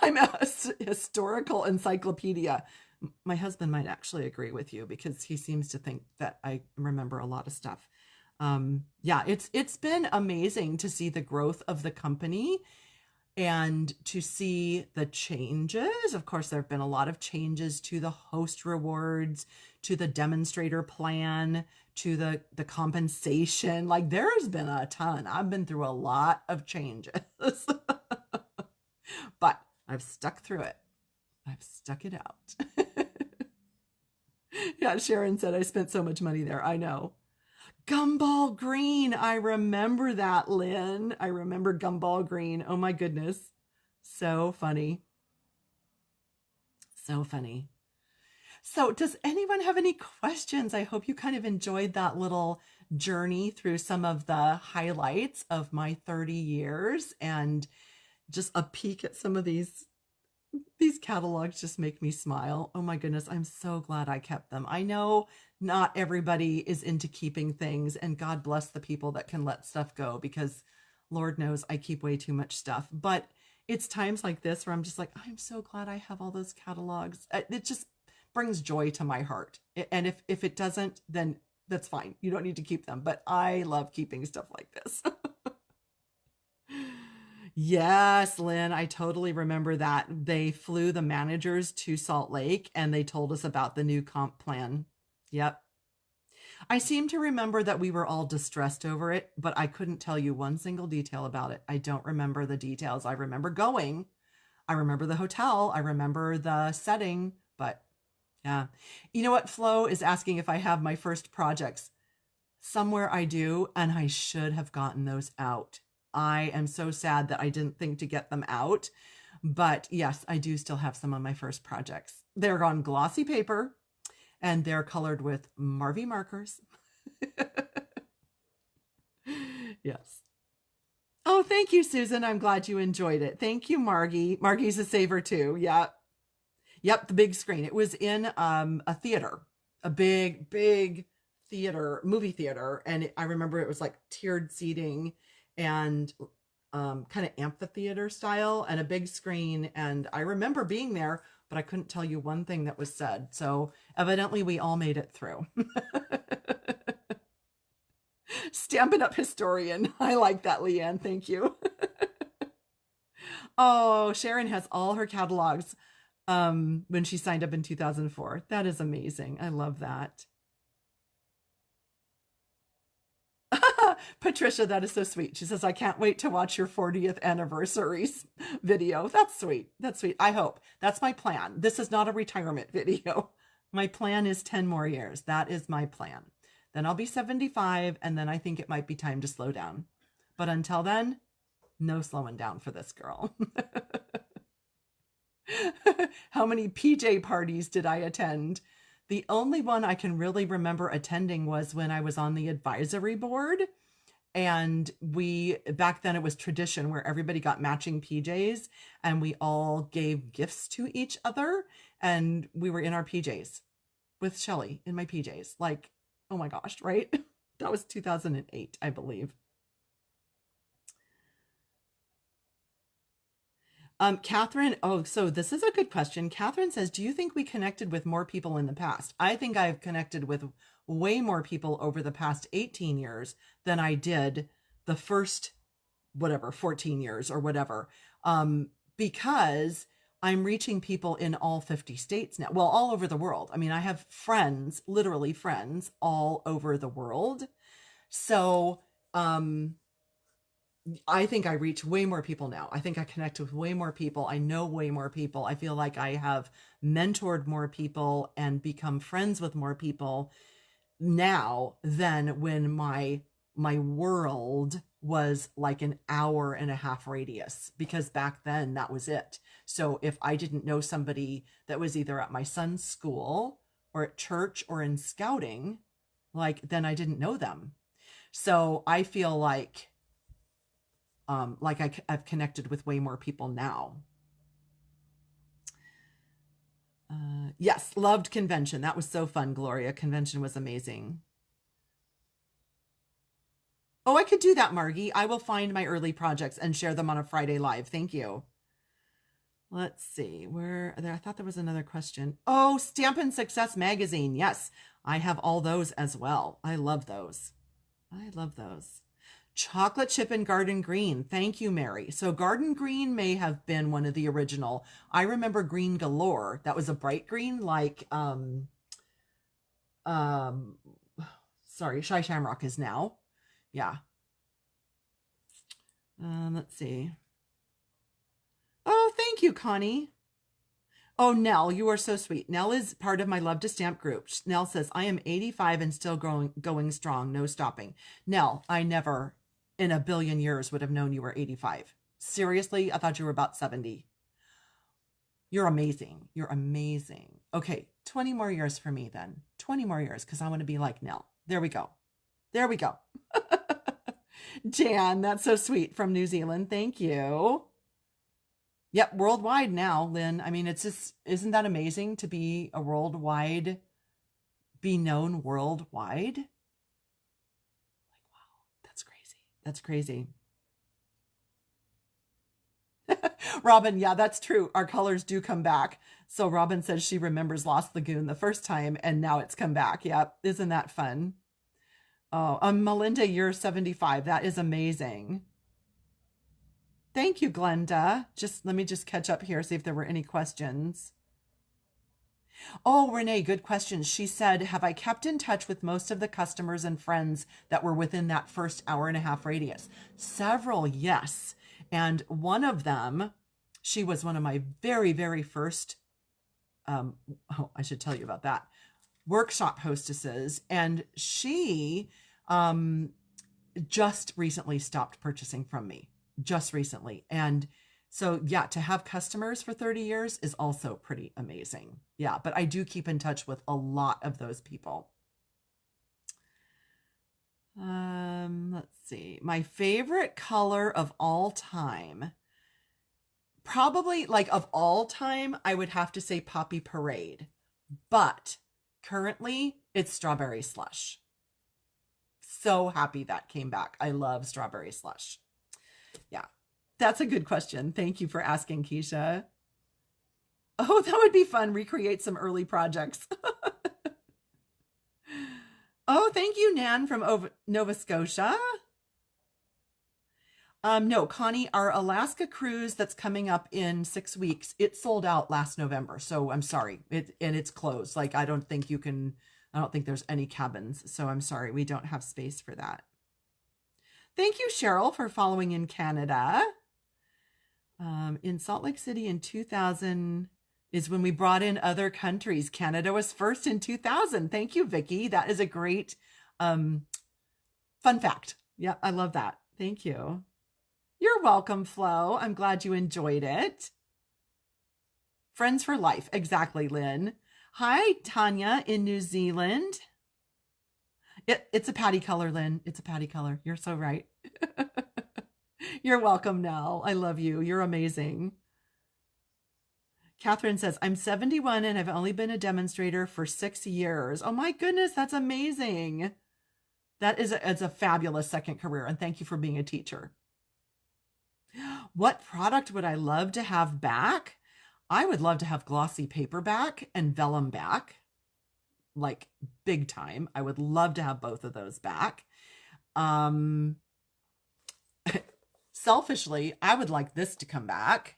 I'm a historical encyclopedia. My husband might actually agree with you because he seems to think that I remember a lot of stuff. Yeah, it's been amazing to see the growth of the company and to see the changes. Of course, there have been a lot of changes to the host rewards, to the demonstrator plan, to the compensation. Like, there's been a ton. I've been through a lot of changes. But I've stuck through it. I've stuck it out. Yeah, Sharon said I spent so much money there. I know. Gumball Green. I remember that, Lynn. I remember Gumball Green. Oh my goodness. So funny. So funny. So does anyone have any questions? I hope you kind of enjoyed that little journey through some of the highlights of my 30 years, and just a peek at some of these catalogs just make me smile. Oh my goodness, I'm so glad I kept them. I know not everybody is into keeping things, and God bless the people that can let stuff go, because Lord knows I keep way too much stuff. But it's times like this where I'm just like, I'm so glad I have all those catalogs. It just brings joy to my heart. And if it doesn't, then that's fine. You don't need to keep them. But I love keeping stuff like this. Yes, Lynn, I totally remember that. They flew the managers to Salt Lake and they told us about the new comp plan. Yep. I seem to remember that we were all distressed over it, but I couldn't tell you one single detail about it. I don't remember the details. I remember going, I remember the hotel, I remember the setting, but yeah. You know what? Flo is asking if I have my first projects. Somewhere I do, and I should have gotten those out. I am so sad that I didn't think to get them out. But yes, I do still have some of my first projects. They're on glossy paper and they're colored with Marvy markers. Yes. Oh, thank you, Susan. I'm glad you enjoyed it. Thank you, Margie. Margie's a saver too. Yeah. Yep, the big screen. It was in a theater, a big theater, movie theater, and I remember it was like tiered seating and kind of amphitheater style and a big screen. And I remember being there, but I couldn't tell you one thing that was said. So evidently, we all made it through. Stampin' Up historian. I like that, Leanne. Thank you. Oh, Sharon has all her catalogs when she signed up in 2004. That is amazing. I love that. Patricia, that is so sweet. She says, I can't wait to watch your 40th anniversaries video. That's sweet. That's sweet. I hope. That's my plan. This is not a retirement video. My plan is 10 more years. That is my plan. Then I'll be 75, and then I think it might be time to slow down. But until then, no slowing down for this girl. How many PJ parties did I attend? The only one I can really remember attending was when I was on the advisory board. And back then it was tradition where everybody got matching PJs and we all gave gifts to each other. And we were in our PJs with Shelly in my PJs. Like, oh my gosh, right? That was 2008, I believe. Catherine, oh, so this is a good question. Catherine says, do you think we connected with more people in the past? I think I've connected with way more people over the past 18 years than I did the first, whatever, 14 years or whatever. Because I'm reaching people in all 50 states now. Well, all over the world. I mean, I have friends, literally friends all over the world. So, I think I reach way more people now. I think I connect with way more people. I know way more people. I feel like I have mentored more people and become friends with more people now than when my world was like an hour and a half radius, because back then that was it. So if I didn't know somebody that was either at my son's school or at church or in scouting, then I didn't know them. So I feel like I've connected with way more people now. Yes, loved convention. That was so fun, Gloria. Convention was amazing. Oh, I could do that, Margie. I will find my early projects and share them on a Friday Live. Thank you. Let's see. Where there? I thought there was another question. Oh, Stampin' Success Magazine. Yes, I have all those as well. I love those. I love those. Chocolate chip and garden green. Thank you, Mary. So garden green may have been one of the original. I remember green galore. That was a bright green, sorry, Shy Shamrock is now. Yeah. Let's see. Oh, thank you, Connie. Oh, Nell, you are so sweet. Nell is part of my Love to Stamp group. Nell says, I am 85 and still going strong, no stopping. Nell, I never in a billion years would have known you were 85. Seriously, I thought you were about 70. You're amazing. You're amazing. Okay, 20 more years for me then. 20 more years, because I want to be like Nell. There we go. There we go. Jan, that's so sweet, from New Zealand. Thank you. Yep, worldwide now, Lynn. I mean, it's just, isn't that amazing to be be known worldwide? Like, wow, that's crazy. That's crazy. Robin, yeah, that's true. Our colors do come back. So Robin says she remembers Lost Lagoon the first time and now it's come back. Yep, isn't that fun? Oh, Melinda, you're 75. That is amazing. Thank you, Glenda. Let me just catch up here, see if there were any questions. Oh, Renee, good question. She said, have I kept in touch with most of the customers and friends that were within that first hour and a half radius? Several, yes. And one of them, she was one of my very, very first, I should tell you about that, workshop hostesses. And she just recently stopped purchasing from me, just recently. And so yeah, to have customers for 30 years is also pretty amazing. Yeah, but I do keep in touch with a lot of those people. Let's see. My favorite color of all time. Probably like of all time, I would have to say Poppy Parade. But currently it's Strawberry Slush. So happy that came back. I love Strawberry Slush. Yeah. That's a good question. Thank you for asking, Keisha. Oh, that would be fun. Recreate some early projects. Oh, thank you, Nan from Nova Scotia. No, Connie, our Alaska cruise that's coming up in 6 weeks, it sold out last November. So I'm sorry. It's closed. Like, I don't think there's any cabins. So I'm sorry. We don't have space for that. Thank you, Cheryl, for following in Canada. In Salt Lake City in 2000 is when we brought in other countries. Canada was first in 2000. Thank you, Vicky. That is a great fun fact. Yeah, I love that. Thank you. You're welcome, Flo. I'm glad you enjoyed it. Friends for life. Exactly, Lynn. Hi, Tanya in New Zealand. It's a Patty color, Lynn. It's a Patty color. You're so right. You're welcome, Nell. I love you. You're amazing. Catherine says, I'm 71 and I've only been a demonstrator for 6 years. Oh my goodness, that's amazing. It's a fabulous second career. And thank you for being a teacher. What product would I love to have back? I would love to have glossy paper back and vellum back. Like big time. I would love to have both of those back. Selfishly, I would like this to come back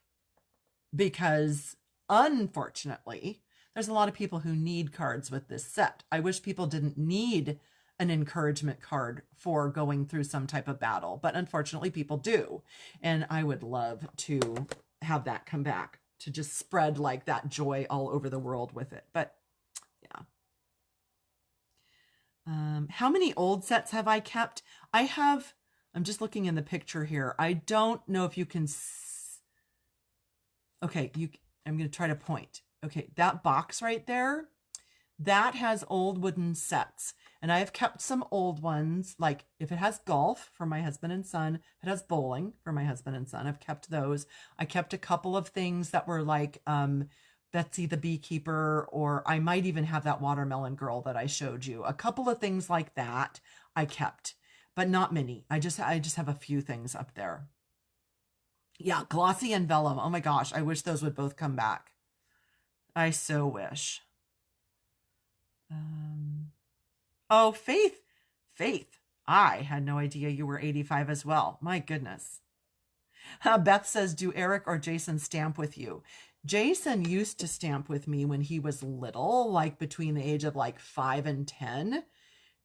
because unfortunately, there's a lot of people who need cards with this set. I wish people didn't need an encouragement card for going through some type of battle, but unfortunately people do. And I would love to have that come back to just spread like that joy all over the world with it. But yeah. How many old sets have I kept? I'm just looking in the picture here. I don't know if you can. Okay, I'm going to try to point. Okay, that box right there, that has old wooden sets. And I have kept some old ones, like if it has golf for my husband and son, if it has bowling for my husband and son, I've kept those. I kept a couple of things that were like Betsy the Beekeeper, or I might even have that watermelon girl that I showed you. A couple of things like that I kept, but not many. I just have a few things up there. Yeah, glossy and vellum. Oh my gosh, I wish those would both come back. I so wish. Oh, Faith. I had no idea you were 85 as well. My goodness. Beth says, do Eric or Jason stamp with you? Jason used to stamp with me when he was little, like between the age of like 5 and 10.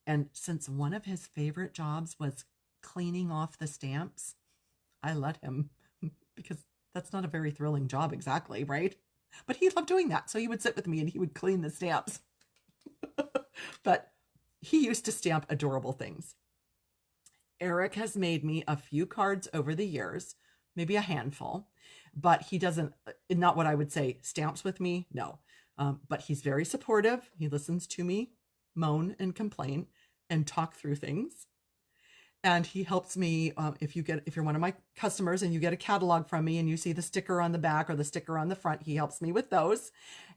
And since one of his favorite jobs was cleaning off the stamps, I let him because that's not a very thrilling job exactly, right? But he loved doing that. So he would sit with me and he would clean the stamps. But he used to stamp adorable things. Eric has made me a few cards over the years, maybe a handful, but he doesn't, not what I would say, stamps with me. No, but he's very supportive. He listens to me moan and complain and talk through things. And he helps me, if you're one of my customers and you get a catalog from me and you see the sticker on the back or the sticker on the front, he helps me with those.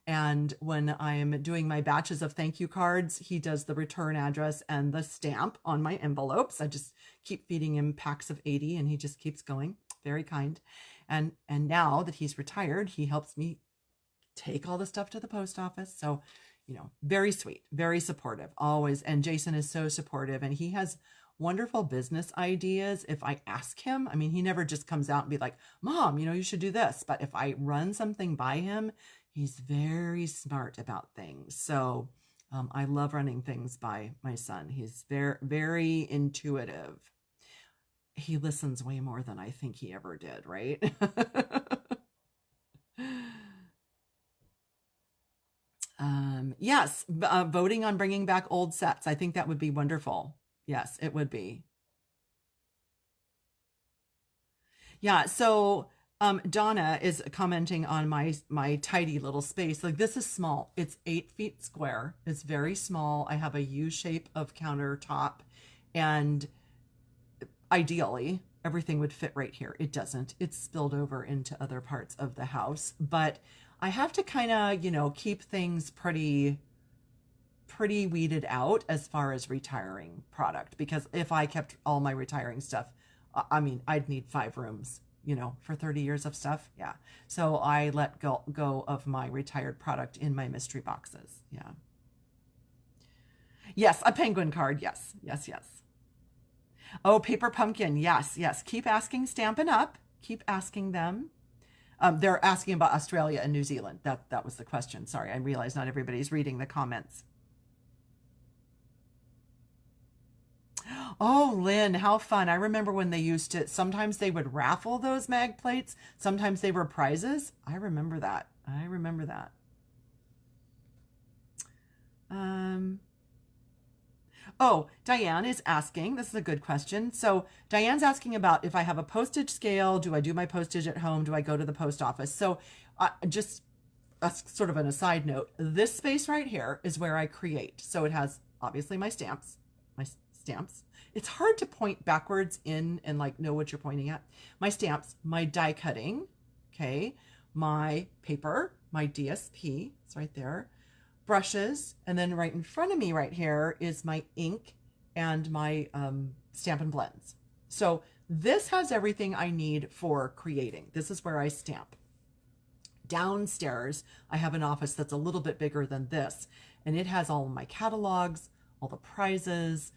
And when I am doing my batches of thank you cards, he does the return address and the stamp on my envelopes. I just keep feeding him packs of 80 and he just keeps going. Very kind. And now that he's retired, he helps me take all the stuff to the post office. So, very sweet, very supportive, always. And Jason is so supportive, and he has wonderful business ideas if I ask him. I mean, he never just comes out and be like, Mom, you should do this. But if I run something by him, he's very smart about things. So I love running things by my son. He's very, very intuitive. He listens way more than I think he ever did, right? Yes, voting on bringing back old sets. I think that would be wonderful. Yes, it would be. Yeah, so Donna is commenting on my tidy little space. Like this is small. It's 8 feet square. It's very small. I have a U shape of countertop, and ideally everything would fit right here. It doesn't. It's spilled over into other parts of the house, but I have to kind of, keep things pretty weeded out as far as retiring product, because if I kept all my retiring stuff, I mean, I'd need 5 rooms, for 30 years of stuff. Yeah. So I let go of my retired product in my mystery boxes. Yeah. Yes, a penguin card. Yes. Yes, yes. Oh, paper pumpkin. Yes, yes. Keep asking Stampin' Up. Keep asking them. They're asking about Australia and New Zealand. That was the question. Sorry, I realize not everybody's reading the comments. Oh, Lynn, how fun. I remember when they used to, sometimes they would raffle those mag plates. Sometimes they were prizes. I remember that. I remember that. Um, oh, Diane is asking, this is a good question. So Diane's asking about if I have a postage scale, do I do my postage at home? Do I go to the post office? So just a sort of an aside note, this space right here is where I create. So it has obviously my stamps. It's hard to point backwards in and like know what you're pointing at. My stamps, my die cutting, okay, my paper, my DSP, it's right there, brushes, and then right in front of me right here is my ink and my Stampin' Blends. So this has everything I need for creating. This is where I stamp. Downstairs, I have an office that's a little bit bigger than this, and it has all my catalogs, all the prizes,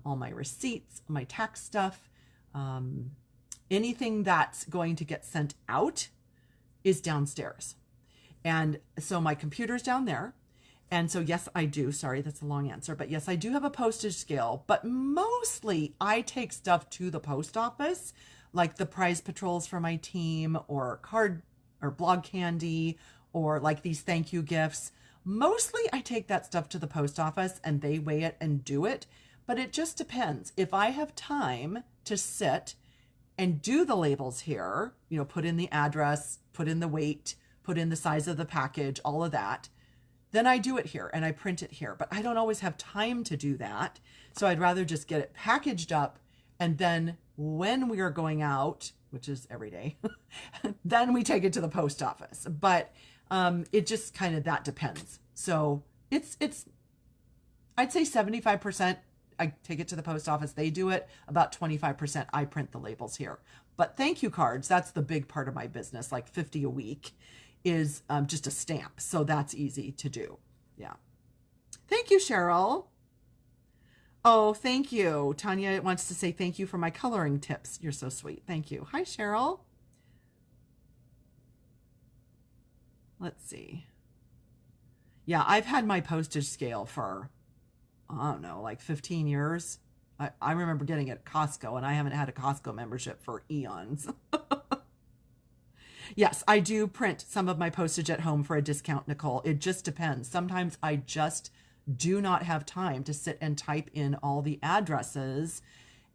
all my receipts, my tax stuff, anything that's going to get sent out is downstairs. And so my computer's down there. And so, yes, I do. Sorry, that's a long answer. But yes, I do have a postage scale. But mostly I take stuff to the post office, like the prize patrols for my team, or card or blog candy, or like these thank you gifts. Mostly I take that stuff to the post office and they weigh it and do it. But it just depends. If I have time to sit and do the labels here, put in the address, put in the weight, put in the size of the package, all of that, then I do it here and I print it here. But I don't always have time to do that. So I'd rather just get it packaged up, and then when we are going out, which is every day, then we take it to the post office. But it just kind of, that depends. So it's I'd say 75% I take it to the post office, they do it. About 25% I print the labels here. But thank you cards, that's the big part of my business, like 50 a week is just a stamp. So that's easy to do. Yeah. Thank you, Cheryl. Oh, thank you. Tanya wants to say thank you for my coloring tips. You're so sweet. Thank you. Hi, Cheryl. Let's see. Yeah, I've had my postage scale for, I don't know, like 15 years. I remember getting it at Costco, and I haven't had a Costco membership for eons. Yes, I do print some of my postage at home for a discount, Nicole. It just depends. Sometimes I just do not have time to sit and type in all the addresses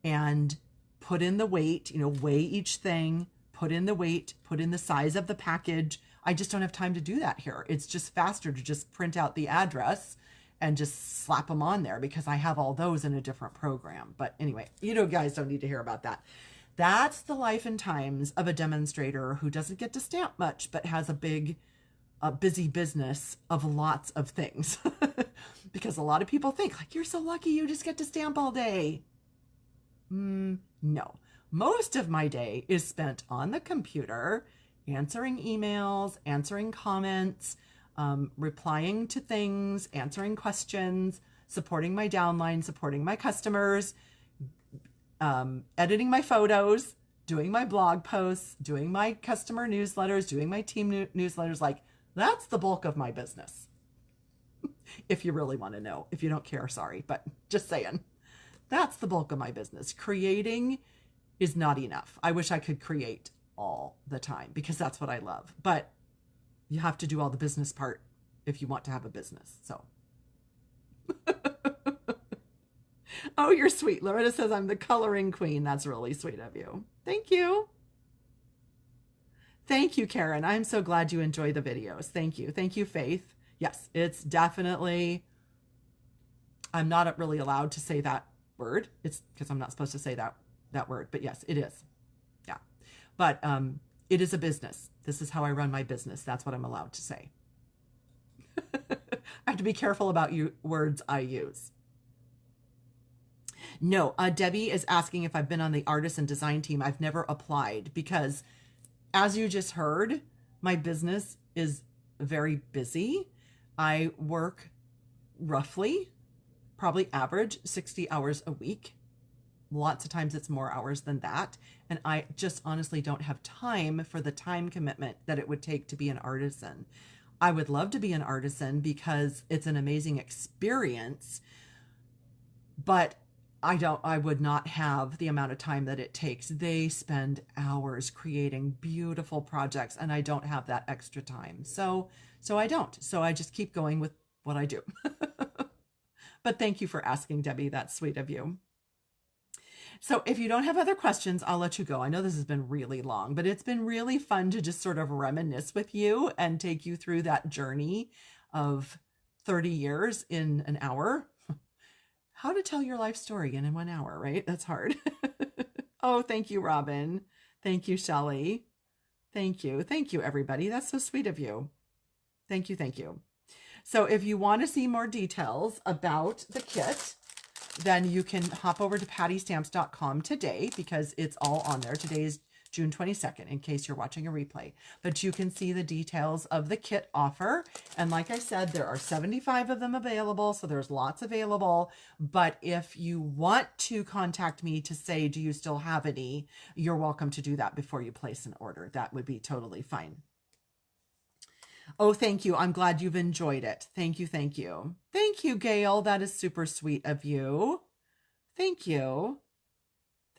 and put in the weight, weigh each thing, put in the weight, put in the size of the package. I just don't have time to do that here. It's just faster to just print out the address and just slap them on there, because I have all those in a different program. But anyway, guys don't need to hear about that. That's the life and times of a demonstrator who doesn't get to stamp much, but has a big, busy business of lots of things. Because a lot of people think, like, you're so lucky you just get to stamp all day. No. Most of my day is spent on the computer, answering emails, answering comments, replying to things, answering questions, supporting my downline, supporting my customers, editing my photos, doing my blog posts, doing my customer newsletters, doing my team newsletters. Like, that's the bulk of my business. If you really want to know. If you don't care, sorry, but just saying. That's the bulk of my business. Creating is not enough. I wish I could create all the time because that's what I love. But you have to do all the business part if you want to have a business. So. Oh, you're sweet. Loretta says I'm the coloring queen. That's really sweet of you. Thank you. Thank you, Karen. I'm so glad you enjoy the videos. Thank you. Thank you, Faith. Yes, it's definitely, I'm not really allowed to say that word. It's because I'm not supposed to say that word, but yes, it is. Yeah. But it is a business. This is how I run my business. That's what I'm allowed to say. I have to be careful about words I use. No, Debbie is asking if I've been on the artist and design team. I've never applied because, as you just heard, my business is very busy. I work roughly, probably average 60 hours a week. Lots of times it's more hours than that. And I just honestly don't have time for the time commitment that it would take to be an artisan. I would love to be an artisan because it's an amazing experience, but I would not have the amount of time that it takes. They spend hours creating beautiful projects and I don't have that extra time. So I don't. So I just keep going with what I do. But thank you for asking, Debbie. That's sweet of you. So if you don't have other questions, I'll let you go. I know this has been really long, but it's been really fun to just sort of reminisce with you and take you through that journey of 30 years in an hour. How to tell your life story in 1 hour, right? That's hard. Oh, thank you, Robin. Thank you, Shelley. Thank you. Thank you, everybody. That's so sweet of you. Thank you. Thank you. So if you want to see more details about the kit, then you can hop over to pattystamps.com today because it's all on there. Today is June 22nd, in case you're watching a replay. But you can see the details of the kit offer. And like I said, there are 75 of them available, so there's lots available. But if you want to contact me to say, do you still have any, you're welcome to do that before you place an order. That would be totally fine. Oh, thank you. I'm glad you've enjoyed it. Thank you. Thank you. Thank you, Gail. That is super sweet of you. Thank you.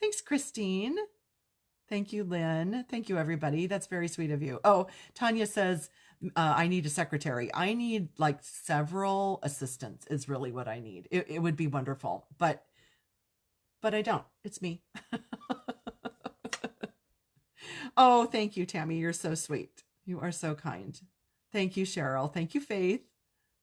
Thanks, Christine. Thank you, Lynn. Thank you, everybody. That's very sweet of you. Oh, Tanya says, I need a secretary. I need like several assistants is really what I need. It would be wonderful, but I don't. It's me. Oh, thank you, Tammy. You're so sweet. You are so kind. Thank you, Cheryl. Thank you, Faith.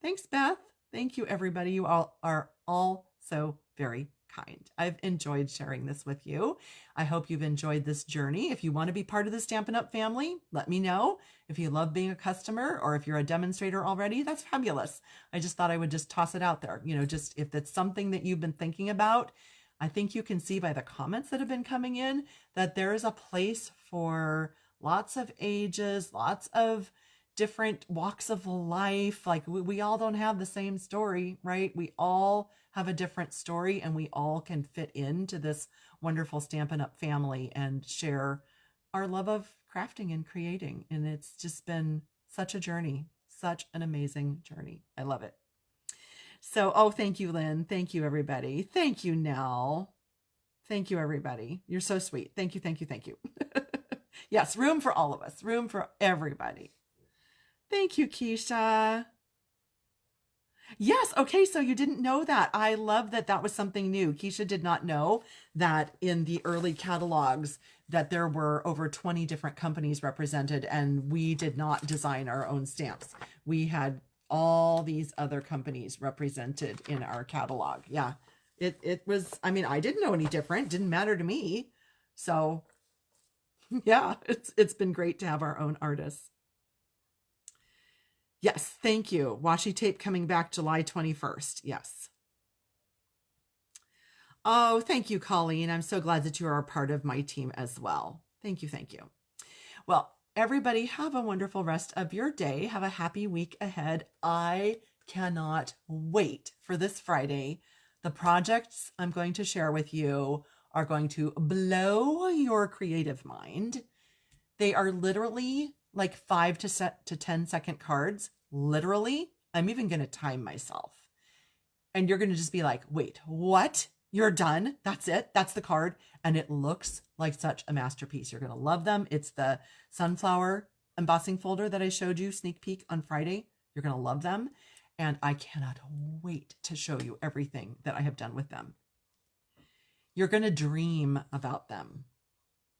Thanks, Beth. Thank you, everybody. You all are all so very kind. I've enjoyed sharing this with you. I hope you've enjoyed this journey. If you want to be part of the Stampin' Up! Family, let me know. If you love being a customer or if you're a demonstrator already, that's fabulous. I just thought I would just toss it out there. You know, just if it's something that you've been thinking about, I think you can see by the comments that have been coming in that there is a place for lots of ages, lots of different walks of life. Like we all don't have the same story, right? We all have a different story and we all can fit into this wonderful Stampin' Up! Family and share our love of crafting and creating. And it's just been such a journey, such an amazing journey. I love it. So, oh, thank you, Lynn. Thank you, everybody. Thank you, Nell. Thank you, everybody. You're so sweet. Thank you, thank you, thank you. Yes, room for all of us. Room for everybody. Thank you, Keisha. Yes, okay, so you didn't know that. I love that that was something new. Keisha did not know that in the early catalogs that there were over 20 different companies represented and we did not design our own stamps. We had all these other companies represented in our catalog. Yeah, it was, I mean, I didn't know any different. Didn't matter to me. So yeah, it's been great to have our own artists. Yes, thank you. Washi tape coming back July 21st. Yes. Oh, thank you, Colleen. I'm so glad that you are a part of my team as well. Thank you, thank you. Well, everybody have a wonderful rest of your day. Have a happy week ahead. I cannot wait for this Friday. The projects I'm going to share with you are going to blow your creative mind. They are literally like 5 to 10-second cards. Literally, I'm even going to time myself. And you're going to just be like, wait, what? You're done? That's it? That's the card? And it looks like such a masterpiece. You're going to love them. It's the sunflower embossing folder that I showed you sneak peek on Friday. You're going to love them. And I cannot wait to show you everything that I have done with them. You're going to dream about them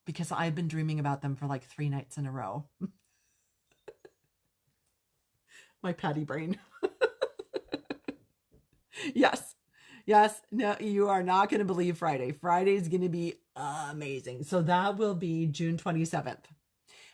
because I've been dreaming about them for like 3 nights in a row. My Patty brain. Yes. Yes. No, you are not going to believe Friday. Friday is going to be amazing. So that will be June 27th.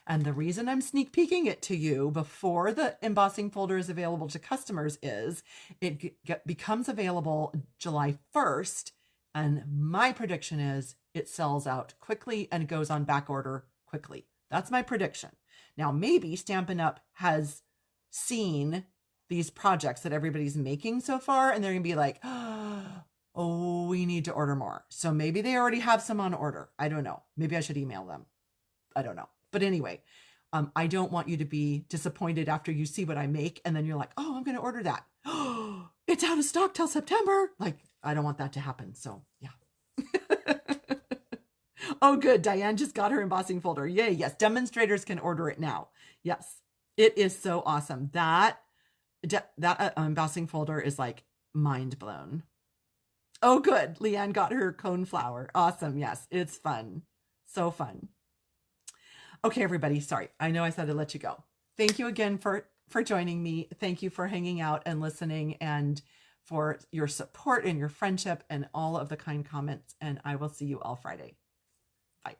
And the reason I'm sneak peeking it to you before the embossing folder is available to customers is it becomes available July 1st. And my prediction is it sells out quickly and goes on back order quickly. That's my prediction. Now, maybe Stampin' Up! Has seen these projects that everybody's making so far, and they're going to be like, oh, we need to order more. So maybe they already have some on order. I don't know. Maybe I should email them. I don't know. But anyway, I don't want you to be disappointed after you see what I make, and then you're like, oh, I'm going to order that. Oh, it's out of stock till September. Like, I don't want that to happen. So yeah. Oh, good. Diane just got her embossing folder. Yay. Yes. Demonstrators can order it now. Yes. It is so awesome. That embossing folder is like mind blown. Oh, good. Leanne got her cone flower. Awesome. Yes. It's fun. So fun. Okay, everybody. Sorry. I know I said I'd let you go. Thank you again for joining me. Thank you for hanging out and listening and for your support and your friendship and all of the kind comments. And I will see you all Friday. Bye.